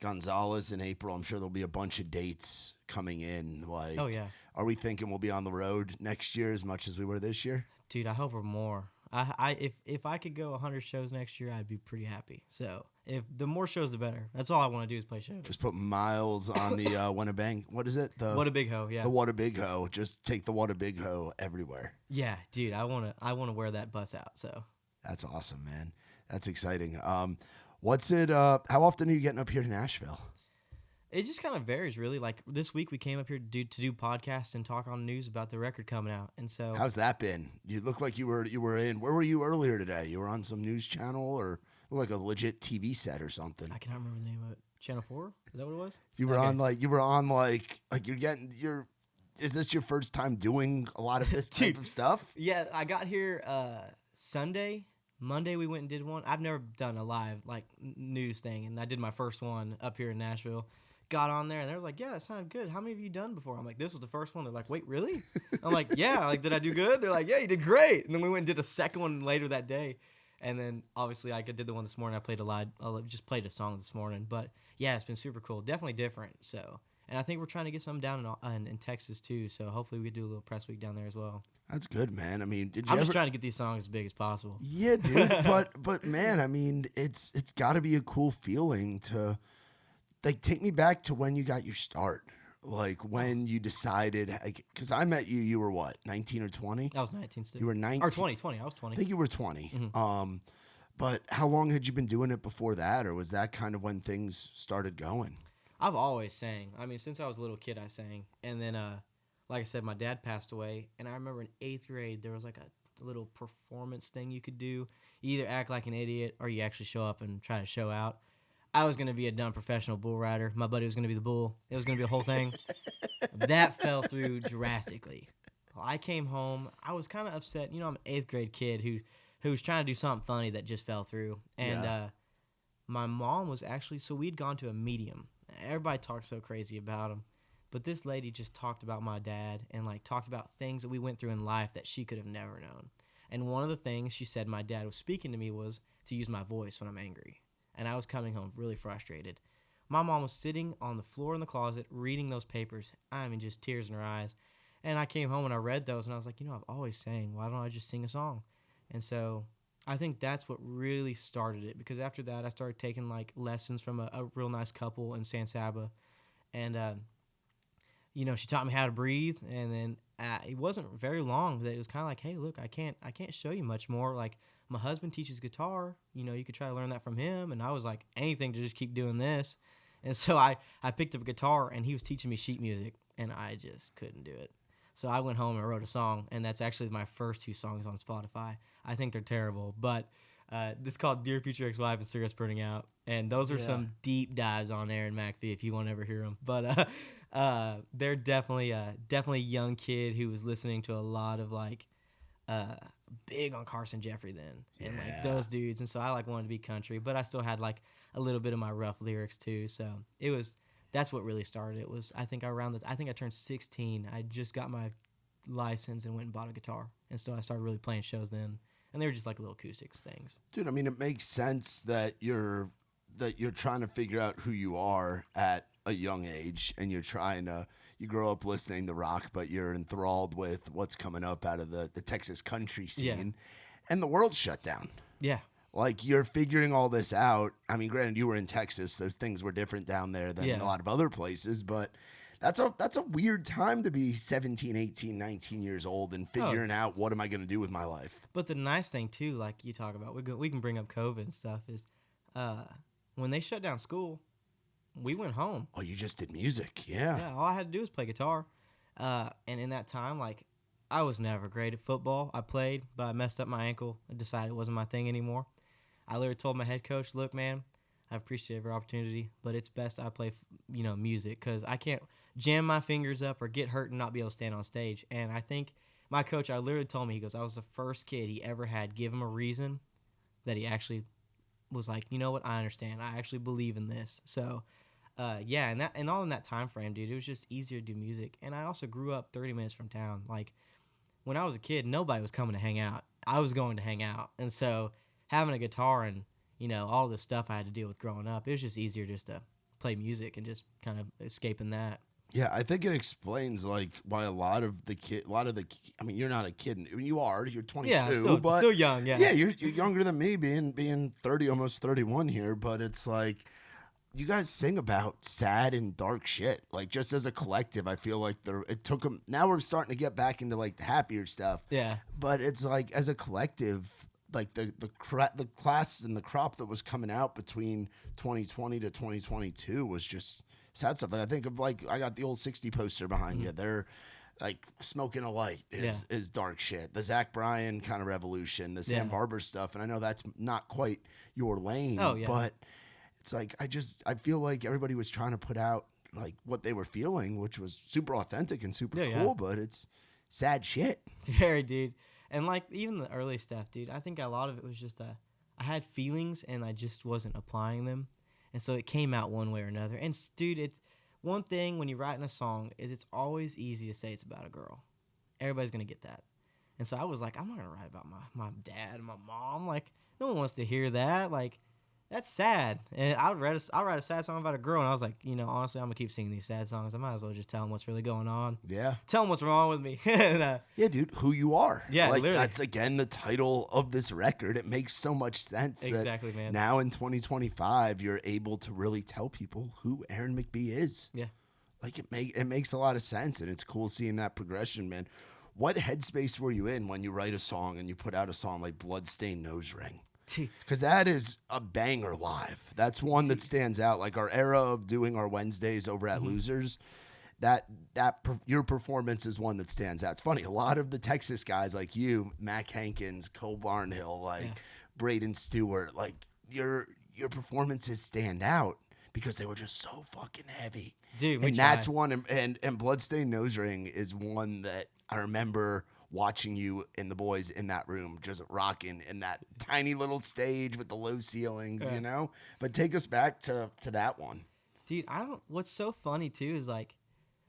Gonzales in April. I'm sure there'll be a bunch of dates coming in. Like, oh yeah. Are we thinking we'll be on the road next year as much as we were this year? Dude, I hope we're more. If I could go 100 shows next year, I'd be pretty happy. So If the more shows, the better. That's all I want to do is play shows. Just put miles on the Winnebang. What is it? What a big hoe, yeah. The What a Big Hoe. Just take the What a Big Hoe everywhere. Yeah, dude, I wanna wear that bus out. So that's awesome, man. That's exciting. What's it? How often are you getting up here to Nashville? It just kind of varies, really. Like this week, we came up here to do podcasts and talk on news about the record coming out. And so, how's that been? You look like you were in. Where were you earlier today? You were on some news channel or like a legit TV set or something? I cannot remember the name of it. Channel 4? Is that what it was? You were on like you're getting your. Is this your first time doing a lot of this type of stuff? Yeah, I got here Sunday. Monday we went and did one. I've never done a live like news thing, and I did my first one up here in Nashville. Got on there and they were like, yeah, it sounded good. How many have you done before? I'm like, this was the first one. They're like, wait, really? I'm like, yeah. Like, did I do good? They're like, yeah, you did great. And then we went and did a second one later that day. And then obviously I did the one this morning. I just played a song this morning. But yeah, it's been super cool. Definitely different. So, and I think we're trying to get some down in Texas too. So hopefully we could do a little press week down there as well. That's good, man. I mean, I'm just trying to get these songs as big as possible. Yeah, dude. but man, I mean, it's got to be a cool feeling to. Like, take me back to when you got your start. Like, when you decided, because I met you, you were what, 19 or 20? I was 19 still. You were 19? Or 20, I was 20. I think you were 20. Mm-hmm. But how long had you been doing it before that, or was that kind of when things started going? I've always sang. I mean, since I was a little kid, I sang. And then, like I said, my dad passed away. And I remember in 8th grade, there was like a little performance thing you could do. You either act like an idiot or you actually show up and try to show out. I was going to be a dumb professional bull rider. My buddy was going to be the bull. It was going to be a whole thing. That fell through drastically. I came home. I was kind of upset. You know, I'm an 8th grade kid who was trying to do something funny that just fell through. And my mom was actually, so we'd gone to a medium. Everybody talked so crazy about him. But this lady just talked about my dad and like talked about things that we went through in life that she could have never known. And one of the things she said my dad was speaking to me was to use my voice when I'm angry. And I was coming home really frustrated. My mom was sitting on the floor in the closet reading those papers. I mean, just tears in her eyes. And I came home and I read those, and I was like, you know, I've always sang. Why don't I just sing a song? And so I think that's what really started it, because after that I started taking like lessons from a real nice couple in San Saba. And, you know, she taught me how to breathe. And then it wasn't very long that it was kind of like, hey, look, I can't show you much more. Like, my husband teaches guitar. You know, you could try to learn that from him. And I was like, anything to just keep doing this. And so I picked up a guitar, and he was teaching me sheet music, and I just couldn't do it. So I went home and wrote a song, and that's actually my first 2 songs on Spotify. I think they're terrible, but this is called Dear Future Ex-Wife and Cigarettes Burning Out. And those are some deep dives on Aaron McBee if you want to ever hear them. But they're definitely a young kid who was listening to a lot of like big on Carson Jeffrey then, and like those dudes. And so I like wanted to be country, but I still had like a little bit of my rough lyrics too. So that's what really started. It was, I think I turned 16. I just got my license and went and bought a guitar, and so I started really playing shows then. And they were just like little acoustics things. Dude, I mean, it makes sense that you're trying to figure out who you are at a young age, and you grow up listening to rock, but you're enthralled with what's coming up out of the Texas country scene, and the world's shut down. Yeah. Like, you're figuring all this out. I mean, granted, you were in Texas. Those things were different down there than a lot of other places, but that's a weird time to be 17, 18, 19 years old and figuring out what am I going to do with my life. But the nice thing, too, like you talk about, we can bring up COVID and stuff, is when they shut down school, we went home. Oh, you just did music, yeah. Yeah, all I had to do was play guitar. And in that time, like, I was never great at football. I played, but I messed up my ankle and decided it wasn't my thing anymore. I literally told my head coach, look, man, I appreciate every opportunity, but it's best I play, music, because I can't jam my fingers up or get hurt and not be able to stand on stage. And I think my coach, I literally told me, he goes, I was the first kid he ever had give him a reason that he actually was like, you know what, I understand. I actually believe in this. So, and all in that time frame, dude, it was just easier to do music. And I also grew up 30 minutes from town. Like, when I was a kid, nobody was coming to hang out. I was going to hang out. And so having a guitar and, all the stuff I had to deal with growing up, it was just easier just to play music and just kind of escaping that. Yeah, I think it explains like why a lot of the I mean, you're not a kid. I mean, you are. You're 22, Yeah, still young. Yeah. Yeah, you're younger than me, being 30, almost 31 here. But it's like you guys sing about sad and dark shit. Like just as a collective, I feel like it took them. Now we're starting to get back into like the happier stuff. Yeah. But it's like as a collective, like the class and the crop that was coming out between 2020 to 2022 was just sad stuff. Like I think of like I got the old 60 poster behind you. They're like Smoking a Light is dark shit. The Zach Bryan kind of revolution, the Sam Barber stuff, and I know that's not quite your lane. Oh, yeah. But it's like I feel like everybody was trying to put out like what they were feeling, which was super authentic and super cool. But it's sad shit. Very, dude. And like even the early stuff, dude. I think a lot of it was just I had feelings and I just wasn't applying them. And so it came out one way or another. And, dude, it's one thing when you're writing a song is it's always easy to say it's about a girl. Everybody's going to get that. And so I was like, I'm not going to write about my dad and my mom. Like, no one wants to hear that. Like, that's sad. And I'll write a sad song about a girl. And I was like, honestly, I'm going to keep singing these sad songs. I might as well just tell them what's really going on. Yeah. Tell them what's wrong with me. And, yeah, dude, who you are. Yeah, like, literally. That's, again, the title of this record. It makes so much sense. Exactly, that man. Now in 2025, you're able to really tell people who Aaron McBee is. Yeah. Like, it makes a lot of sense, and it's cool seeing that progression, man. What headspace were you in when you write a song and you put out a song like Bloodstained Nose Ring? Because that is a banger live. That's one that stands out. Like our era of doing our Wednesdays over at Losers, your performance is one that stands out. It's funny. A lot of the Texas guys like you, Mac Hankins, Cole Barnhill, Braden Stewart, like your performances stand out because they were just so fucking heavy. Dude, and that's one. And Bloodstained Nose Ring is one that I remember watching you and the boys in that room just rocking in that tiny little stage with the low ceilings, But take us back to that one. Dude, what's so funny too is like,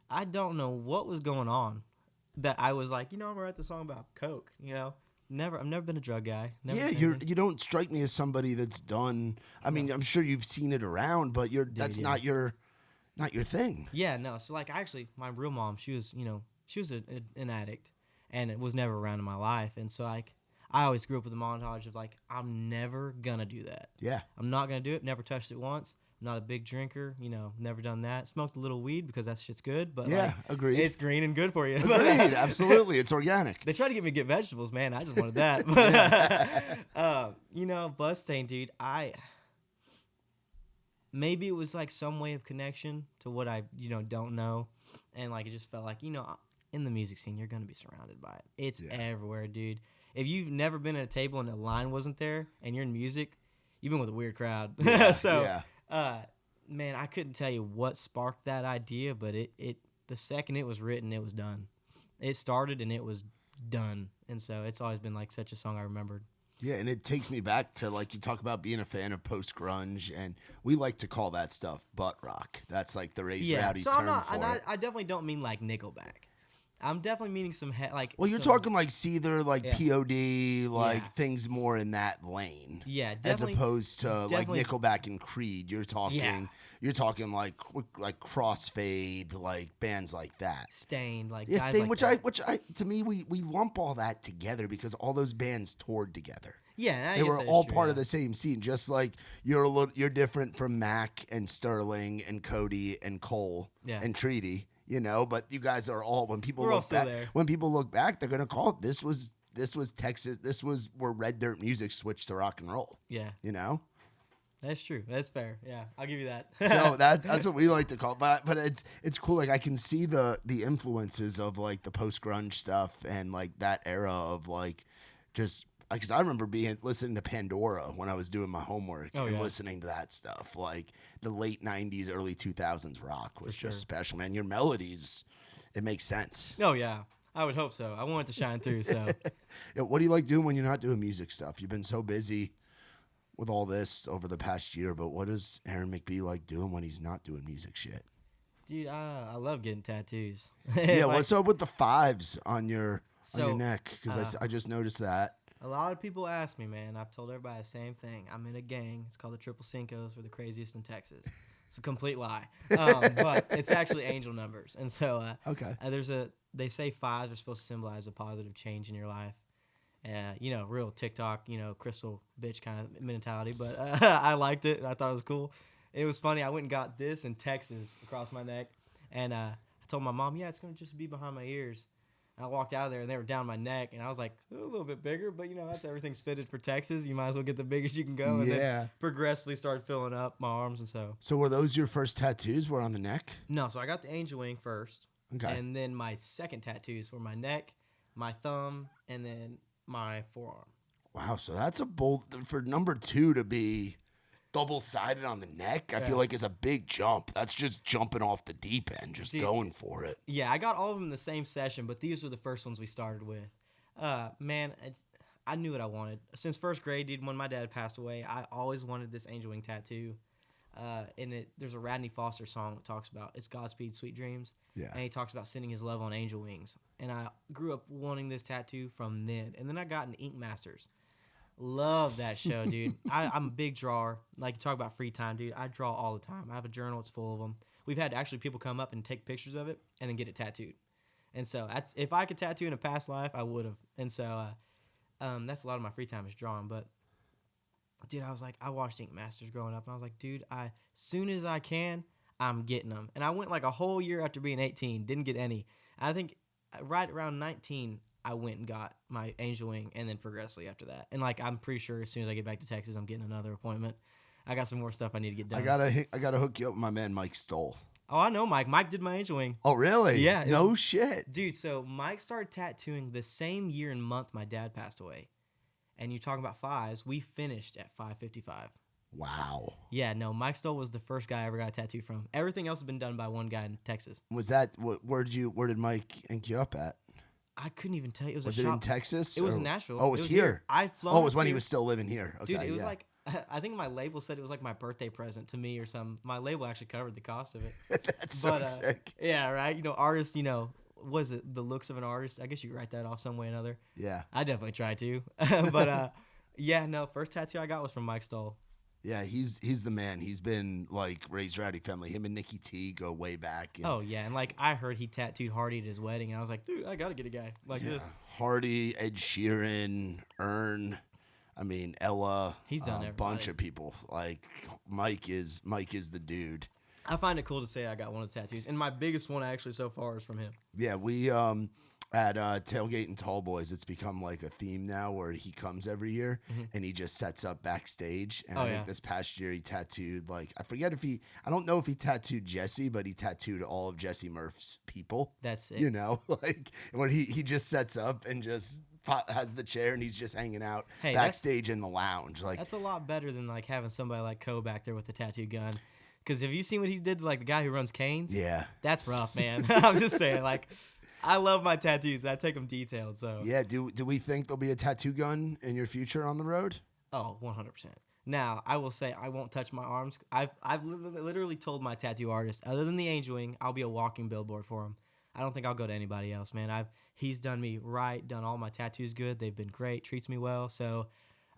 I don't know what was going on that I was like, I'm gonna write the song about coke, I've never been a drug guy. You don't strike me as somebody that's done. I mean, I'm sure you've seen it around, but that's not your thing. Yeah, no. So like, actually, my real mom, she was an addict. And it was never around in my life. And so, like, I always grew up with a montage of, like, I'm never going to do that. Yeah. I'm not going to do it. Never touched it once. I'm not a big drinker. Never done that. Smoked a little weed because that shit's good. But, agreed. It's green and good for you. Agreed. Absolutely. It's organic. They tried to get me to get vegetables, man. I just wanted that. But, Bloodstained, dude, maybe it was, like, some way of connection to what I, don't know. And, like, it just felt like, in the music scene, you're going to be surrounded by it. It's everywhere, dude. If you've never been at a table and a line wasn't there and you're in music, you've been with a weird crowd. Man, I couldn't tell you what sparked that idea, but the second it was written, it was done. It started and it was done. And so it's always been like such a song I remembered. Yeah, and it takes me back to, like, you talk about being a fan of post-grunge, and we like to call that stuff butt rock. That's, like, the Raised Rowdy term for it. I definitely don't mean, like, Nickelback. I'm definitely meaning some Well, you're talking like Seether, like POD, like things more in that lane. Yeah, definitely. As opposed to like Nickelback and Creed. You're talking like Crossfade, like bands like that. Stained, like guys Stained, like which I to me we lump all that together because all those bands toured together. Yeah, they were all part of the same scene. Just like you're different from Mac and Sterling and Cody and Cole and Treaty. But you guys are all when people look back, they're gonna call it this was Texas. This was where Red Dirt music switched to rock and roll. Yeah, that's true. That's fair. Yeah, I'll give you that. So that's what we like to call it. But it's cool. Like I can see the influences of like the post grunge stuff and like that era of like just. Because I remember listening to Pandora when I was doing my homework and listening to that stuff. Like the late 90s, early 2000s rock was just special, man. Your melodies, it makes sense. Oh, yeah. I would hope so. I want it to shine through. So, what do you like doing when you're not doing music stuff? You've been so busy with all this over the past year, but what does Aaron McBee like doing when he's not doing music shit? Dude, I love getting tattoos. Yeah, what's up with the 5s on your neck? Because I just noticed that. A lot of people ask me, man. I've told everybody the same thing. I'm in a gang. It's called the Triple Cincos. We're the craziest in Texas. It's a complete lie. But it's actually angel numbers. And so Okay. They say 5s are supposed to symbolize a positive change in your life. Real TikTok, crystal bitch kind of mentality. But I liked it. And I thought it was cool. It was funny. I went and got this in Texas across my neck. And I told my mom, yeah, it's going to just be behind my ears. And I walked out of there, and they were down my neck. And I was like, a little bit bigger. But, that's everything's fitted for Texas. You might as well get the biggest you can go. And then progressively started filling up my arms. And so. So were those your first tattoos were on the neck? No, so I got the angel wing first. Okay. And then my second tattoos were my neck, my thumb, and then my forearm. Wow, so that's a bold for number 2 to be double-sided on the neck. I feel like is a big jump. That's just jumping off the deep end, just going for it. Yeah, I got all of them in the same session, but these were the first ones we started with. Man, I knew what I wanted since first grade, dude. When my dad passed away, I always wanted this angel wing tattoo. There's a Radney Foster song that talks about it's Godspeed, Sweet Dreams. Yeah. And he talks about sending his love on angel wings. And I grew up wanting this tattoo from then. And then I got into Ink Masters. Love that show, dude. I'm a big drawer. Like, you talk about free time, dude. I draw all the time. I have a journal. It's full of them. We've had actually people come up and take pictures of it and then get it tattooed. And so if I could tattoo in a past life, I would have. And so that's a lot of my free time is drawing. But, dude, I watched Ink Masters growing up. And I was like, dude, as soon as I can, I'm getting them. And I went like a whole year after being 18. Didn't get any. And I think right around 19, I went and got my angel wing, and then progressively after that. And I'm pretty sure as soon as I get back to Texas, I'm getting another appointment. I got some more stuff I need to get done. I gotta hook you up with my man Mike Stoll. Oh, I know Mike. Mike did my angel wing. Oh, really? Yeah. No shit, dude. So Mike started tattooing the same year and month my dad passed away. And you're talking about 5s. We finished at 5:55. Wow. Yeah. No, Mike Stoll was the first guy I ever got a tattoo from. Everything else has been done by one guy in Texas. Was that where did Mike ink you up at? I couldn't even tell you. Was it in Texas? It was in Nashville. Oh, it was here. I flown. Oh, it was when he was still living here. Okay, dude, it was like, I think my label said it was like my birthday present to me or something. My label actually covered the cost of it. That's so sick. Yeah, right. Artists, was it the looks of an artist? I guess you could write that off some way or another. Yeah. I definitely try to. But, first tattoo I got was from Mike Stoll. Yeah, he's the man. He's been raised rowdy family. Him and Nikki T go way back. Oh yeah, and I heard he tattooed Hardy at his wedding, and I was like, dude, I gotta get a guy like this. Hardy, Ed Sheeran, Ern, Ella. He's done everybody. A bunch of people. Mike is the dude. I find it cool to say I got one of the tattoos, and my biggest one actually so far is from him. Yeah, we at Tailgate and Tall Boys, it's become a theme now where he comes every year and he just sets up backstage. And I think this past year he tattooed I don't know if he tattooed Jesse, but he tattooed all of Jesse Murph's people. That's it. When he just sets up and just has the chair and he's just hanging out backstage in the lounge. That's a lot better than having somebody like Co back there with a tattoo gun. Because have you seen what he did to the guy who runs Canes? Yeah. That's rough, man. I'm just saying, I love my tattoos. I take them detailed. So yeah, do we think there'll be a tattoo gun in your future on the road? Oh, 100%. Now, I will say I won't touch my arms. I've literally told my tattoo artist, other than the angel wing, I'll be a walking billboard for him. I don't think I'll go to anybody else, man. He's done me right, done all my tattoos good. They've been great, treats me well. So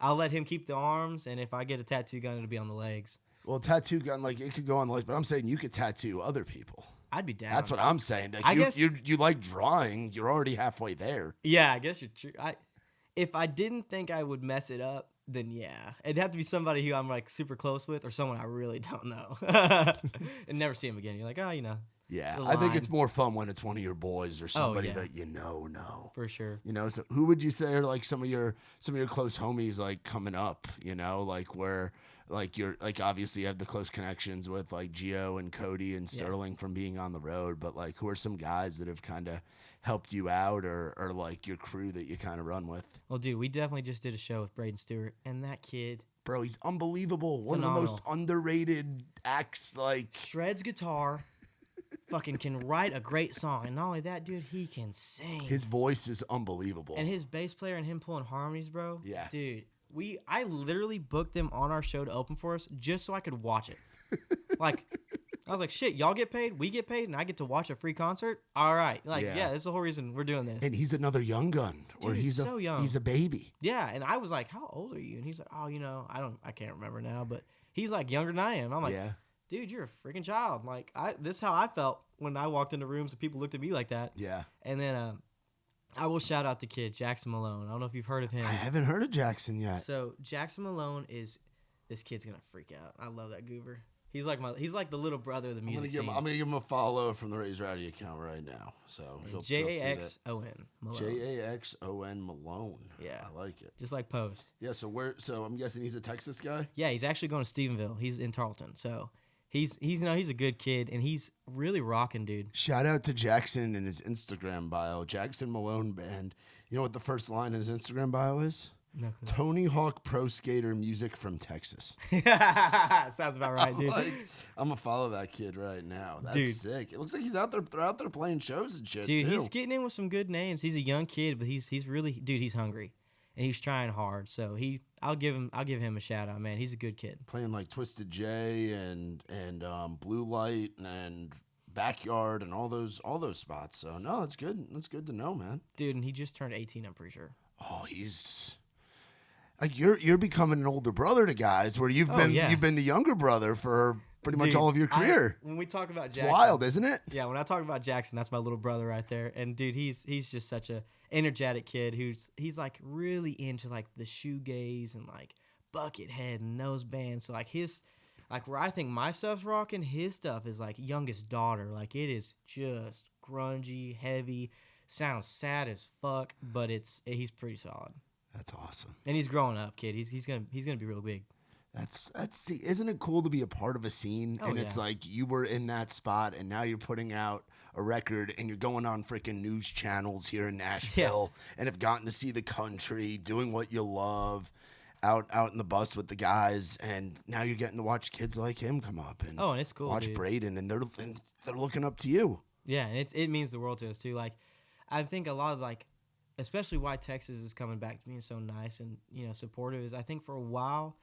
I'll let him keep the arms, and if I get a tattoo gun, it'll be on the legs. Well, tattoo gun, it could go on the legs, but I'm saying you could tattoo other people. I'd be down. That's what I'm saying. You like drawing. You're already halfway there. Yeah, I guess you're true. If I didn't think I would mess it up, then yeah. It'd have to be somebody who I'm super close with or someone I really don't know. And never see him again. You're like, oh, Yeah, I think it's more fun when it's one of your boys or somebody that know. For sure. So who would you say are some of your close homies coming up, where you're obviously you have the close connections with Gio and Cody and Sterling from being on the road, but who are some guys that have kind of helped you out or your crew that you kind of run with? Well, dude, we definitely just did a show with Braden Stewart, and that kid, bro, he's unbelievable. Phenomenal. One of the most underrated acts. Shreds guitar. Fucking can write a great song, and not only that, dude, he can sing. His voice is unbelievable, and his bass player and him pulling harmonies, bro. Yeah, dude, I literally booked them on our show to open for us just so I could watch it. I was like, shit, y'all get paid, we get paid, and I get to watch a free concert. All right, that's the whole reason we're doing this. And he's another young gun, dude, he's so young. He's a baby. Yeah, and I was like, how old are you? And he's like, oh, I can't remember now, but he's younger than I am. I'm like, yeah. dude, you're a freaking child. Like, this is how I felt when I walked into rooms and people looked at me like that. Yeah. And then I will shout out the kid, Jackson Malone. I don't know if you've heard of him. I haven't heard of Jackson yet. So Jackson Malone this kid's gonna freak out. I love that goober. He's like the little brother of the music scene. I'm gonna give him a follow from the Raise Rowdy account right now. So Jaxon Malone. Jaxon Malone. Yeah, I like it. Just like Post. Yeah. So I'm guessing he's a Texas guy. Yeah, he's actually going to Stephenville. He's in Tarleton. So he's a good kid, and he's really rocking, dude. Shout out to Jackson in his Instagram bio, Jackson Malone Band. You know what the first line in his Instagram bio is? No. Tony Hawk Pro Skater music from Texas. Sounds about right, dude. I'm gonna follow that kid right now. That's dude. sick. It looks like they're out there playing shows and shit. Dude, too. he's getting in with some good names. He's a young kid, but he's really, dude, he's hungry and he's trying hard. So I'll give him a shout out, man. He's a good kid. Playing like Twisted J and Blue Light and Backyard and all those spots. So no, it's good. It's good to know, man. Dude, and he just turned 18, I'm pretty sure. Oh, he's like you're becoming an older brother to guys where you've been the younger brother for pretty much all of your career. When we talk about Jackson, it's wild, isn't it? Yeah, when I talk about Jackson, that's my little brother right there. And dude, he's just such a energetic kid he's like really into like the shoegaze and like Buckethead and those bands. So like where I think my stuff's rocking, his stuff is like Youngest Daughter. Like it is just grungy, heavy, sounds sad as fuck, but he's pretty solid. That's awesome. And he's growing up, kid. He's gonna be real big. Isn't it cool to be a part of a scene? Oh, and it's like you were in that spot and now you're putting out a record and you're going on freaking news channels here in Nashville and have gotten to see the country, doing what you love, out in the bus with the guys, and now you're getting to watch kids like him come up and and it's cool. Watch dude. Braden and they're looking up to you. Yeah, and it means the world to us too. Like I think a lot of like, especially why Texas is coming back to being so nice and supportive is I think for a while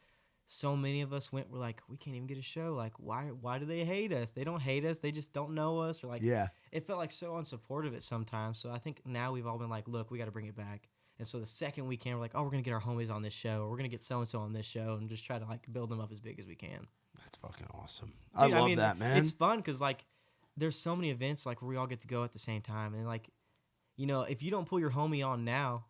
so many of us we're like, we can't even get a show. Like why do they hate us? They don't hate us. They just don't know us. Or like it felt like so unsupportive at sometimes. So I think now we've all been like, look, we got to bring it back. And so the second we can, we're like, oh, we're gonna get our homies on this show, or we're gonna get so and so on this show, and just try to like build them up as big as we can. That's fucking awesome. Dude, I love that, man. It's fun because like there's so many events like where we all get to go at the same time, and like if you don't pull your homie on now,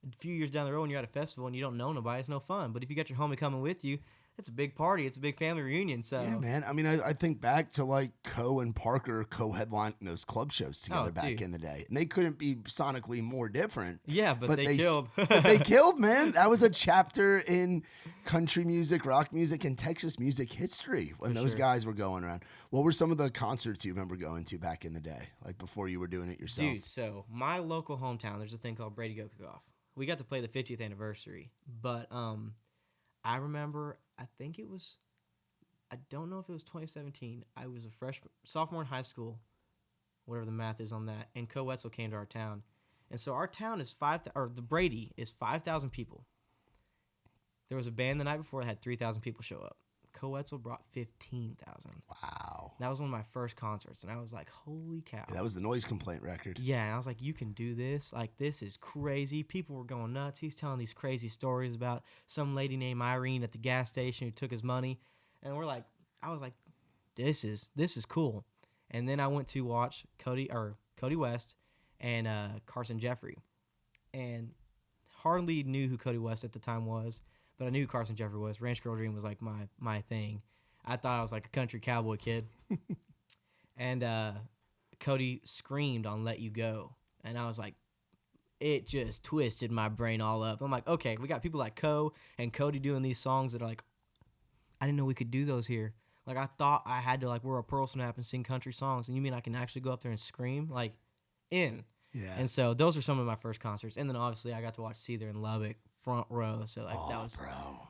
a few years down the road when you're at a festival and you don't know nobody, it's no fun. But if you got your homie coming with you, it's a big party. It's a big family reunion. So yeah, man. I mean, I think back to like Co and Parker co-headlining those club shows together back in the day, and they couldn't be sonically more different. Yeah, but they killed. But they killed, man. That was a chapter in country music, rock music, and Texas music history when those guys were going around. What were some of the concerts you remember going to back in the day, like before you were doing it yourself? Dude, so my local hometown, there's a thing called Brady Go Cook-Off. We got to play the 50th anniversary, but I remember, I don't know if it was 2017. I was a sophomore in high school, whatever the math is on that, and Co Wetzel came to our town. And so our town is the Brady is 5,000 people. There was a band the night before that had 3,000 people show up. Co Wetzel brought 15,000. Wow. That was one of my first concerts, and I was like, holy cow. Yeah, that was the Noise Complaint record. Yeah, and I was like, you can do this? Like, this is crazy. People were going nuts. He's telling these crazy stories about some lady named Irene at the gas station who took his money. And I was like, this is cool. And then I went to watch Cody West and Carson Jeffrey. And hardly knew who Cody West at the time was, but I knew who Carson Jeffrey was. Ranch Girl Dream was like my thing. I thought I was like a country cowboy kid. And Cody screamed on Let You Go. And I was like, it just twisted my brain all up. I'm like, okay, we got people like Co and Cody doing these songs that are like, I didn't know we could do those here. Like, I thought I had to like wear a pearl snap and sing country songs. And you mean I can actually go up there and scream? Like, in. Yeah. And so those are some of my first concerts. And then obviously I got to watch Seether in Lubbock. Front row, so like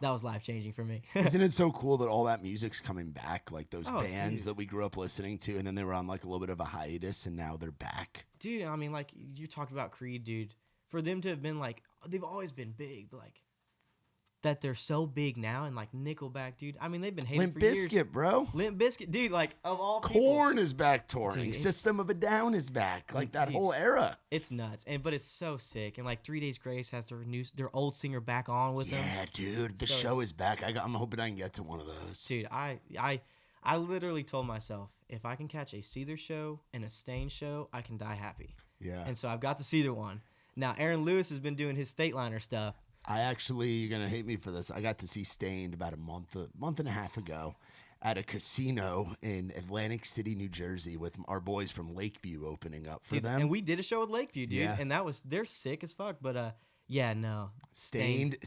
that was life changing for me. Isn't it so cool that all that music's coming back? Like those bands that we grew up listening to, and then they were on like a little bit of a hiatus, and now they're back. Dude, I mean, like you talked about Creed, dude. For them to have been like, they've always been big, but like that they're so big now, and like Nickelback, dude. I mean, they've been hated for years. Limp Bizkit, bro. Limp Bizkit, dude. Like of all people, Korn is back touring. Dude, System of a Down is back. Like that whole era. It's nuts, but it's so sick. And like 3 Days Grace has their old singer back on with them. Yeah, dude. The show is back. I'm hoping I can get to one of those. Dude, I I literally told myself, if I can catch a Seether show and a Stain show, I can die happy. Yeah. And so I've got the Seether one. Now, Aaron Lewis has been doing his Stateliner stuff. You're going to hate me for this. I got to see Stained about a month and a half ago at a casino in Atlantic City, New Jersey, with our boys from Lakeview opening up for them. And we did a show with Lakeview, dude. Yeah. And they're sick as fuck. But, yeah, no. Stained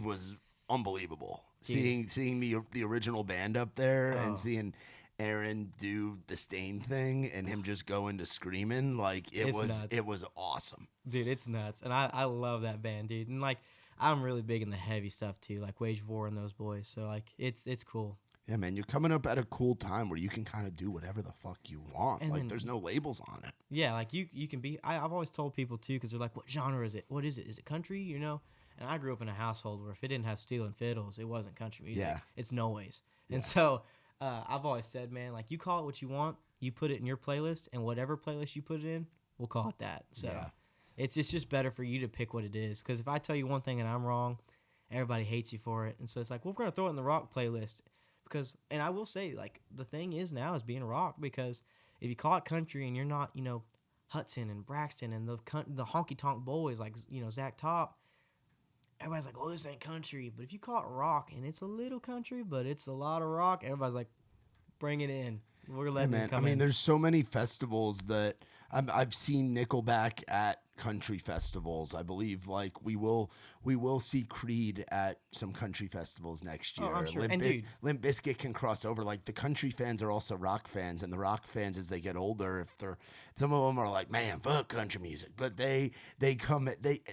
was unbelievable. Dude. Seeing the original band up there and seeing Aaron do the Stained thing and him just go into screaming, like it was awesome. Dude, it's nuts. And I love that band, dude. And like I'm really big in the heavy stuff too, like Wage of War and those boys. So like it's cool. Yeah, man, you're coming up at a cool time where you can kind of do whatever the fuck you want. And like, then, there's no labels on it. Yeah, like you can be. I've always told people too, because they're like, "What genre is it? What is it? Is it country?" You know. And I grew up in a household where if it didn't have steel and fiddles, it wasn't country music. Yeah, it's noise. Yeah. And so I've always said, man, like you call it what you want. You put it in your playlist, and whatever playlist you put it in, we'll call it that. So it's just better for you to pick what it is. Because if I tell you one thing and I'm wrong, everybody hates you for it. And so it's like, well, we're gonna throw it in the rock playlist. Because, and I will say, like, the thing is now is being rock, because if you call it country and you're not, you know, Hudson and Braxton and the honky tonk boys like, you know, Zach Top, everybody's like, oh, this ain't country. But if you call it rock and it's a little country, but it's a lot of rock, everybody's like, bring it in. We're letting it come in. There's so many festivals that I've seen Nickelback at country festivals. I believe like we will see Creed at some country festivals next year. Oh, I'm sure. Limp Bizkit can cross over. Like the country fans are also rock fans, and the rock fans as they get older, some of them are like, man, fuck country music, but they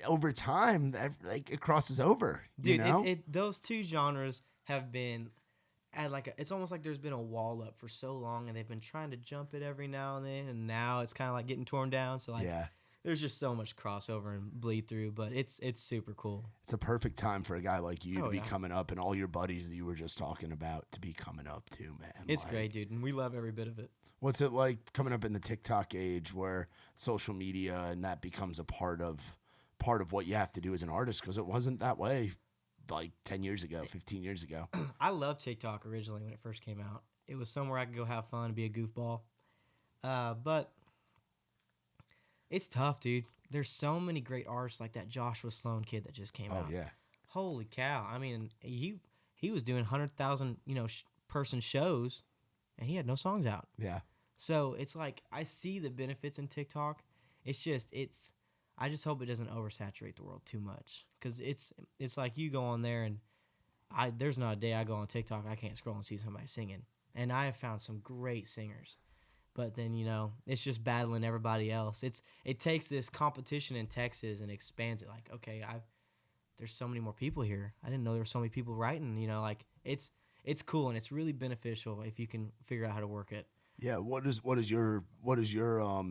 over time it crosses over. Dude, you know? those two genres have been at it's almost like there's been a wall up for so long, and they've been trying to jump it every now and then, and now it's kind of like getting torn down. So like, there's just so much crossover and bleed through, but it's super cool. It's a perfect time for a guy like you to be coming up, and all your buddies that you were just talking about to be coming up too, man. It's great, dude, and we love every bit of it. What's it like coming up in the TikTok age where social media and that becomes a part of what you have to do as an artist? Because it wasn't that way like 10 years ago, 15 years ago. I loved TikTok originally when it first came out. It was somewhere I could go have fun and be a goofball. But it's tough, dude. There's so many great artists like that Joshua Sloan kid that just came out. Oh, yeah. Holy cow. I mean, he was doing 100,000, person shows, and he had no songs out. Yeah. So it's like I see the benefits in TikTok. I just hope it doesn't oversaturate the world too much, because it's like you go on there and there's not a day I go on TikTok I can't scroll and see somebody singing, and I have found some great singers, but then it's just battling everybody else. It takes this competition in Texas and expands it. Like, okay, there's so many more people here. I didn't know there were so many people writing. Like it's cool, and it's really beneficial if you can figure out how to work it. Yeah, what does your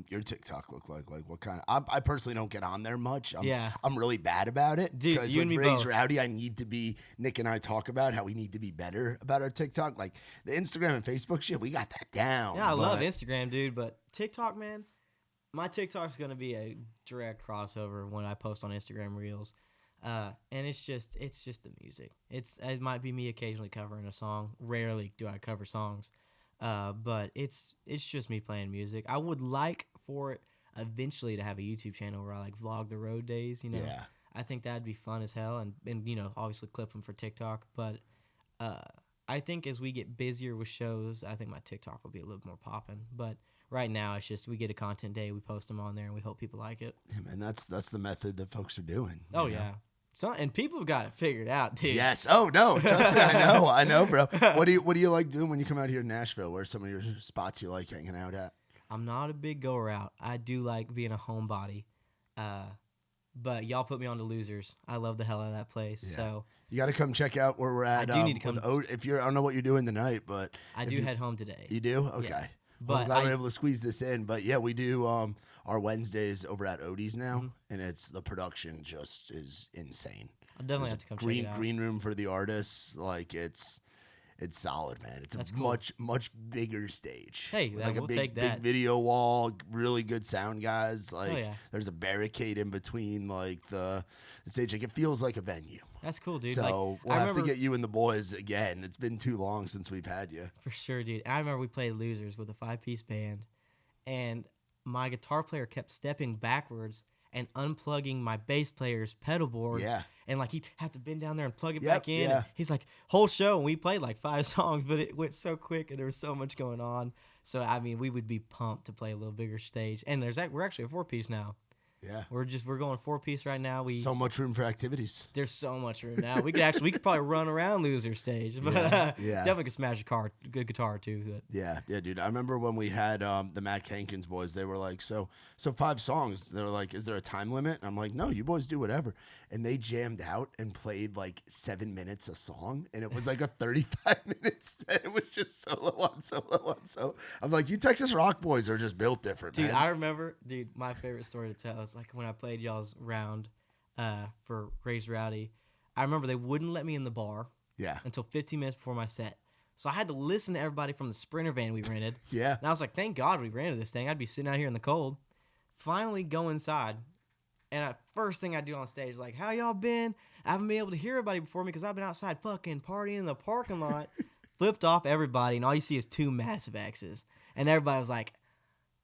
TikTok look like? Like what kind of? I personally don't get on there much. I'm really bad about it. Dude, because you and me Raise both. Rowdy, I need to be. Nick and I talk about how we need to be better about our TikTok. Like the Instagram and Facebook shit, we got that down. Yeah, I love Instagram, dude, but TikTok, man, my TikTok's gonna be a direct crossover when I post on Instagram Reels, and it's just the music. It might be me occasionally covering a song. Rarely do I cover songs. But it's just me playing music. I would like for it eventually to have a YouTube channel where I like vlog the road days, Yeah. I think that'd be fun as hell, and obviously clip them for TikTok. But I think as we get busier with shows, I think my TikTok will be a little more popping. But right now, it's just we get a content day, we post them on there, and we hope people like it. Yeah, man, that's the method that folks are doing. Oh, yeah. And people have got it figured out, dude. Yes. Oh no, trust me, I know, bro. What do you like doing when you come out here to Nashville? Where's some of your spots you like hanging out at? I'm not a big goer out. I do like being a homebody. But y'all put me on to Losers. I love the hell out of that place. Yeah. So you got to come check out where we're at. I do need to come. I don't know what you're doing tonight, but I do head home today. You do? Okay. Yeah. Well, I'm glad we're able to squeeze this in. But yeah, we do our Wednesdays over at Odie's now, and the production just is insane. I'll definitely have to come check it out. Green room for the artists, like it's It's solid, man. It's That's a cool. much bigger stage. Hey, With like we'll a big, take that. big video wall, really good sound guys. Like yeah. there's a barricade in between like the stage. Like it feels like a venue. That's cool, dude. So like, we'll have to get you and the boys again. It's been too long since we've had you. For sure, dude. I remember we played Losers with a 5-piece band, and my guitar player kept stepping backwards and unplugging my bass player's pedal board. Yeah. And like he'd have to bend down there and plug it back in. Yeah. And he's like, whole show, and we played like 5 songs, but it went so quick and there was so much going on. So I mean, we would be pumped to play a little bigger stage. And we're actually a 4-piece now. Yeah. We're going 4-piece right now. So much room for activities. There's so much room now. We could probably run around Loser stage, but definitely could smash a good guitar too. But. Yeah, dude. I remember when we had the Matt Hankins boys. They were like, so 5 songs. They were like, is there a time limit? And I'm like, no, you boys do whatever. And they jammed out and played like 7 minutes a song, and it was like a 35-minute set. It was just solo on solo. I'm like, you Texas rock boys are just built different, dude. Man. I remember, dude. My favorite story to tell is like when I played y'all's round for Raised Rowdy. I remember they wouldn't let me in the bar. Yeah. Until 15 minutes before my set. So I had to listen to everybody from the Sprinter van we rented. Yeah. And I was like, thank God we rented this thing. I'd be sitting out here in the cold. Finally go inside. And first thing I do on stage is like, how y'all been? I haven't been able to hear everybody before me because I've been outside fucking partying in the parking lot. Flipped off everybody, and all you see is 2 massive X's. And everybody was like,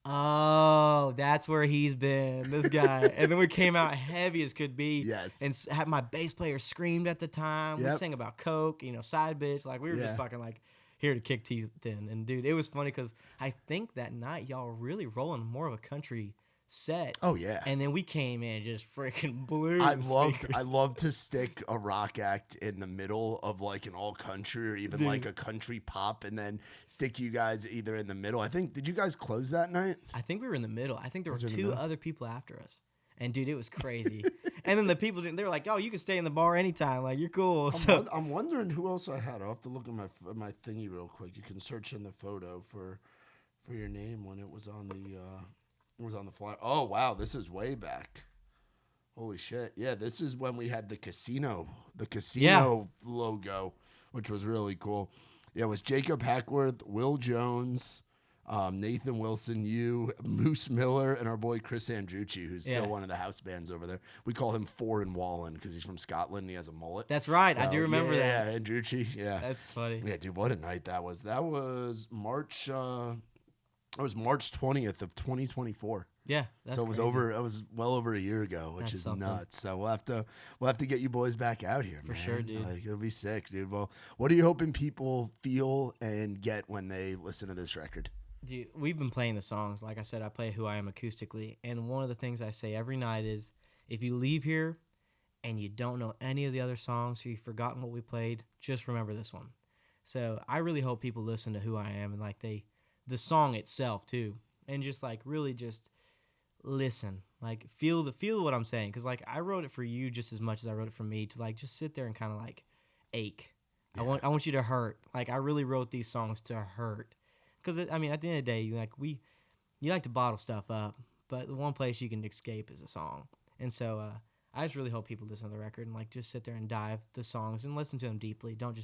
oh, that's where he's been, this guy. And then we came out heavy as could be. Yes. And had my bass player screamed at the time. Yep. We sang about coke, side bitch. Like, we were just fucking like here to kick teeth in. And, dude, it was funny because I think that night y'all were really rolling more of a country set. Oh yeah. And then we came in and just freaking blew. I love to stick a rock act in the middle of like an all country or even like a country pop, and then stick you guys either in the middle. I think, did you guys close that night? I think we were in the middle. I think there were 2 other people after us. And dude, it was crazy. And then the people, they were like, "Oh, you can stay in the bar anytime. Like, you're cool." So I'm wondering who else I had. I'll have to look at my thingy real quick. You can search in the photo for your name when it was on the flyer. Oh wow, this is way back. Holy shit! Yeah, this is when we had the casino logo, which was really cool. Yeah, it was Jacob Hackworth, Will Jones, Nathan Wilson, you, Moose Miller, and our boy Chris Andrucci, who's still one of the house bands over there. We call him Four in Wallen because he's from Scotland and he has a mullet. That's right. So, I do remember that. Yeah, Andrucci. Yeah, that's funny. Yeah, dude, what a night that was. That was March. It was March 20th of 2024. Yeah, that's so it was crazy. It was well over a year ago, which is something. Nuts. So we'll have to get you boys back out here, for man. sure, dude. Like, it'll be sick, dude. Well, what are you hoping people feel and get when they listen to this record? Dude, we've been playing the songs. Like I said, I play Who I Am acoustically, and one of the things I say every night is, if you leave here and you don't know any of the other songs, or you've forgotten what we played, just remember this one. So I really hope people listen to Who I Am and like the song itself too, and just like really just listen, like feel what I'm saying, because like I wrote it for you just as much as I wrote it for me, to like just sit there and kind of like ache. Yeah. I want you to hurt. Like, I really wrote these songs to hurt, because I mean, at the end of the day, you like to bottle stuff up, but the one place you can escape is a song. And so I just really hope people listen to the record and like just sit there and dive the songs and listen to them deeply. Don't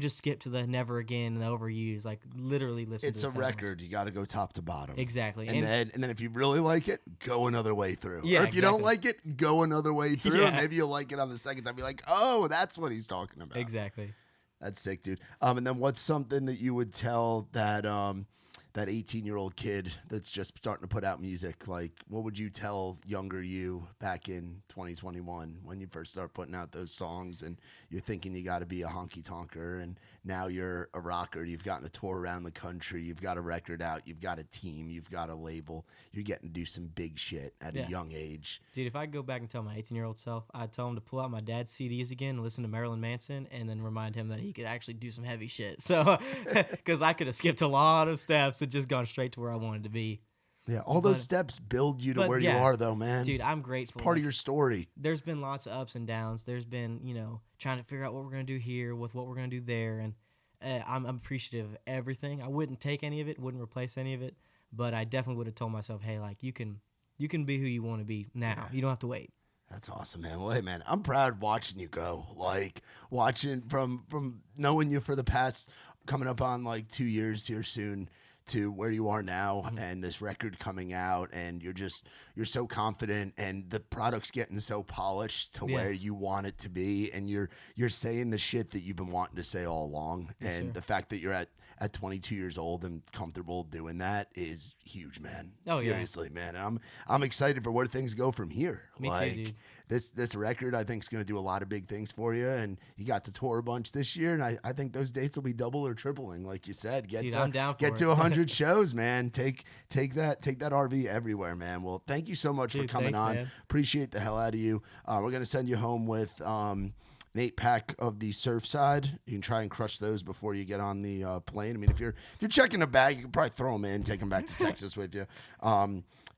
just skip to the Never Again and the Overused. Like, literally listen to the songs. It's a record. You got to go top to bottom. Exactly. And then if you really like it, go another way through. Yeah, or if you don't like it, go another way through. Yeah. And maybe you'll like it on the second time. Be like, oh, that's what he's talking about. Exactly. That's sick, dude. And then what's something that you would tell that 18-year-old kid that's just starting to put out music? Like, what would you tell younger you back in 2021 when you first start putting out those songs and you're thinking you got to be a honky-tonker, and now you're a rocker, you've gotten to tour around the country, you've got a record out, you've got a team, you've got a label, you're getting to do some big shit at a young age. Dude, if I could go back and tell my 18-year-old self, I'd tell him to pull out my dad's CDs again and listen to Marilyn Manson, and then remind him that he could actually do some heavy shit. So, because I could have skipped a lot of steps and just gone straight to where I wanted to be. Yeah, those steps build you to where you are, though, man. Dude, I'm grateful. It's part of your story. There's been lots of ups and downs. There's been, trying to figure out what we're going to do here with what we're going to do there. And I'm appreciative of everything. I wouldn't take any of it, wouldn't replace any of it. But I definitely would have told myself, hey, like, you can be who you want to be now. Yeah. You don't have to wait. That's awesome, man. Well, hey, man, I'm proud watching you go. Like, watching from knowing you for the past, coming up on like 2 years here soon, to where you are now, and this record coming out, and you're so confident, and the product's getting so polished to where you want it to be, and you're saying the shit that you've been wanting to say all along. Yes, and the fact that you're at 22 years old and comfortable doing that is huge, man. Oh, seriously, man. And I'm excited for where things go from here. Me too, dude. This record, I think, is going to do a lot of big things for you. And you got to tour a bunch this year, and I think those dates will be double or tripling, like you said. I'm down for to 100 shows, man. Take that RV everywhere, man. Well, thank you so much for coming on. Man. Appreciate the hell out of you. We're going to send you home with an 8-pack of the Surfside. You can try and crush those before you get on the plane. I mean, if you're checking a bag, you can probably throw them in, take them back to Texas with you.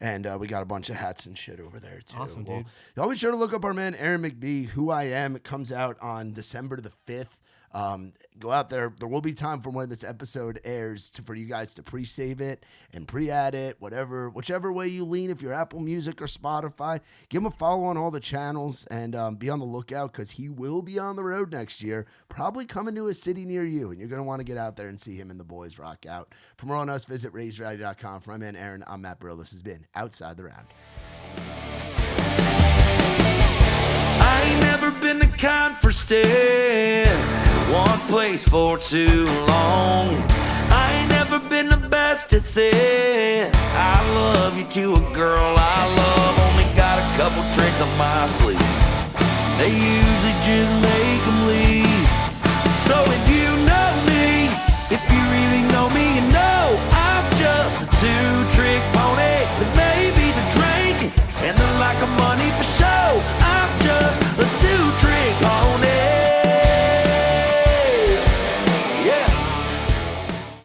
And we got a bunch of hats and shit over there, too. Awesome, dude. Y'all be sure to look up our man, Aaron McBee, Who I Am. It comes out on December the 5th. Go out there. There will be time from when this episode airs for you guys to pre-save it and pre-add it, whichever way you lean. If you're Apple Music or Spotify, give him a follow on all the channels, and be on the lookout, because he will be on the road next year, probably coming to a city near you, and you're going to want to get out there and see him and the boys rock out. For more on us, visit raisedrowdy.com. For my man Aaron, I'm Matt Burrill. This has been Outside the Round. I ain't never been the kind for staying one place for too long. I ain't never been the best at saying I love you to a girl I love. Only got a couple tricks on my sleeve. They usually just make them leave.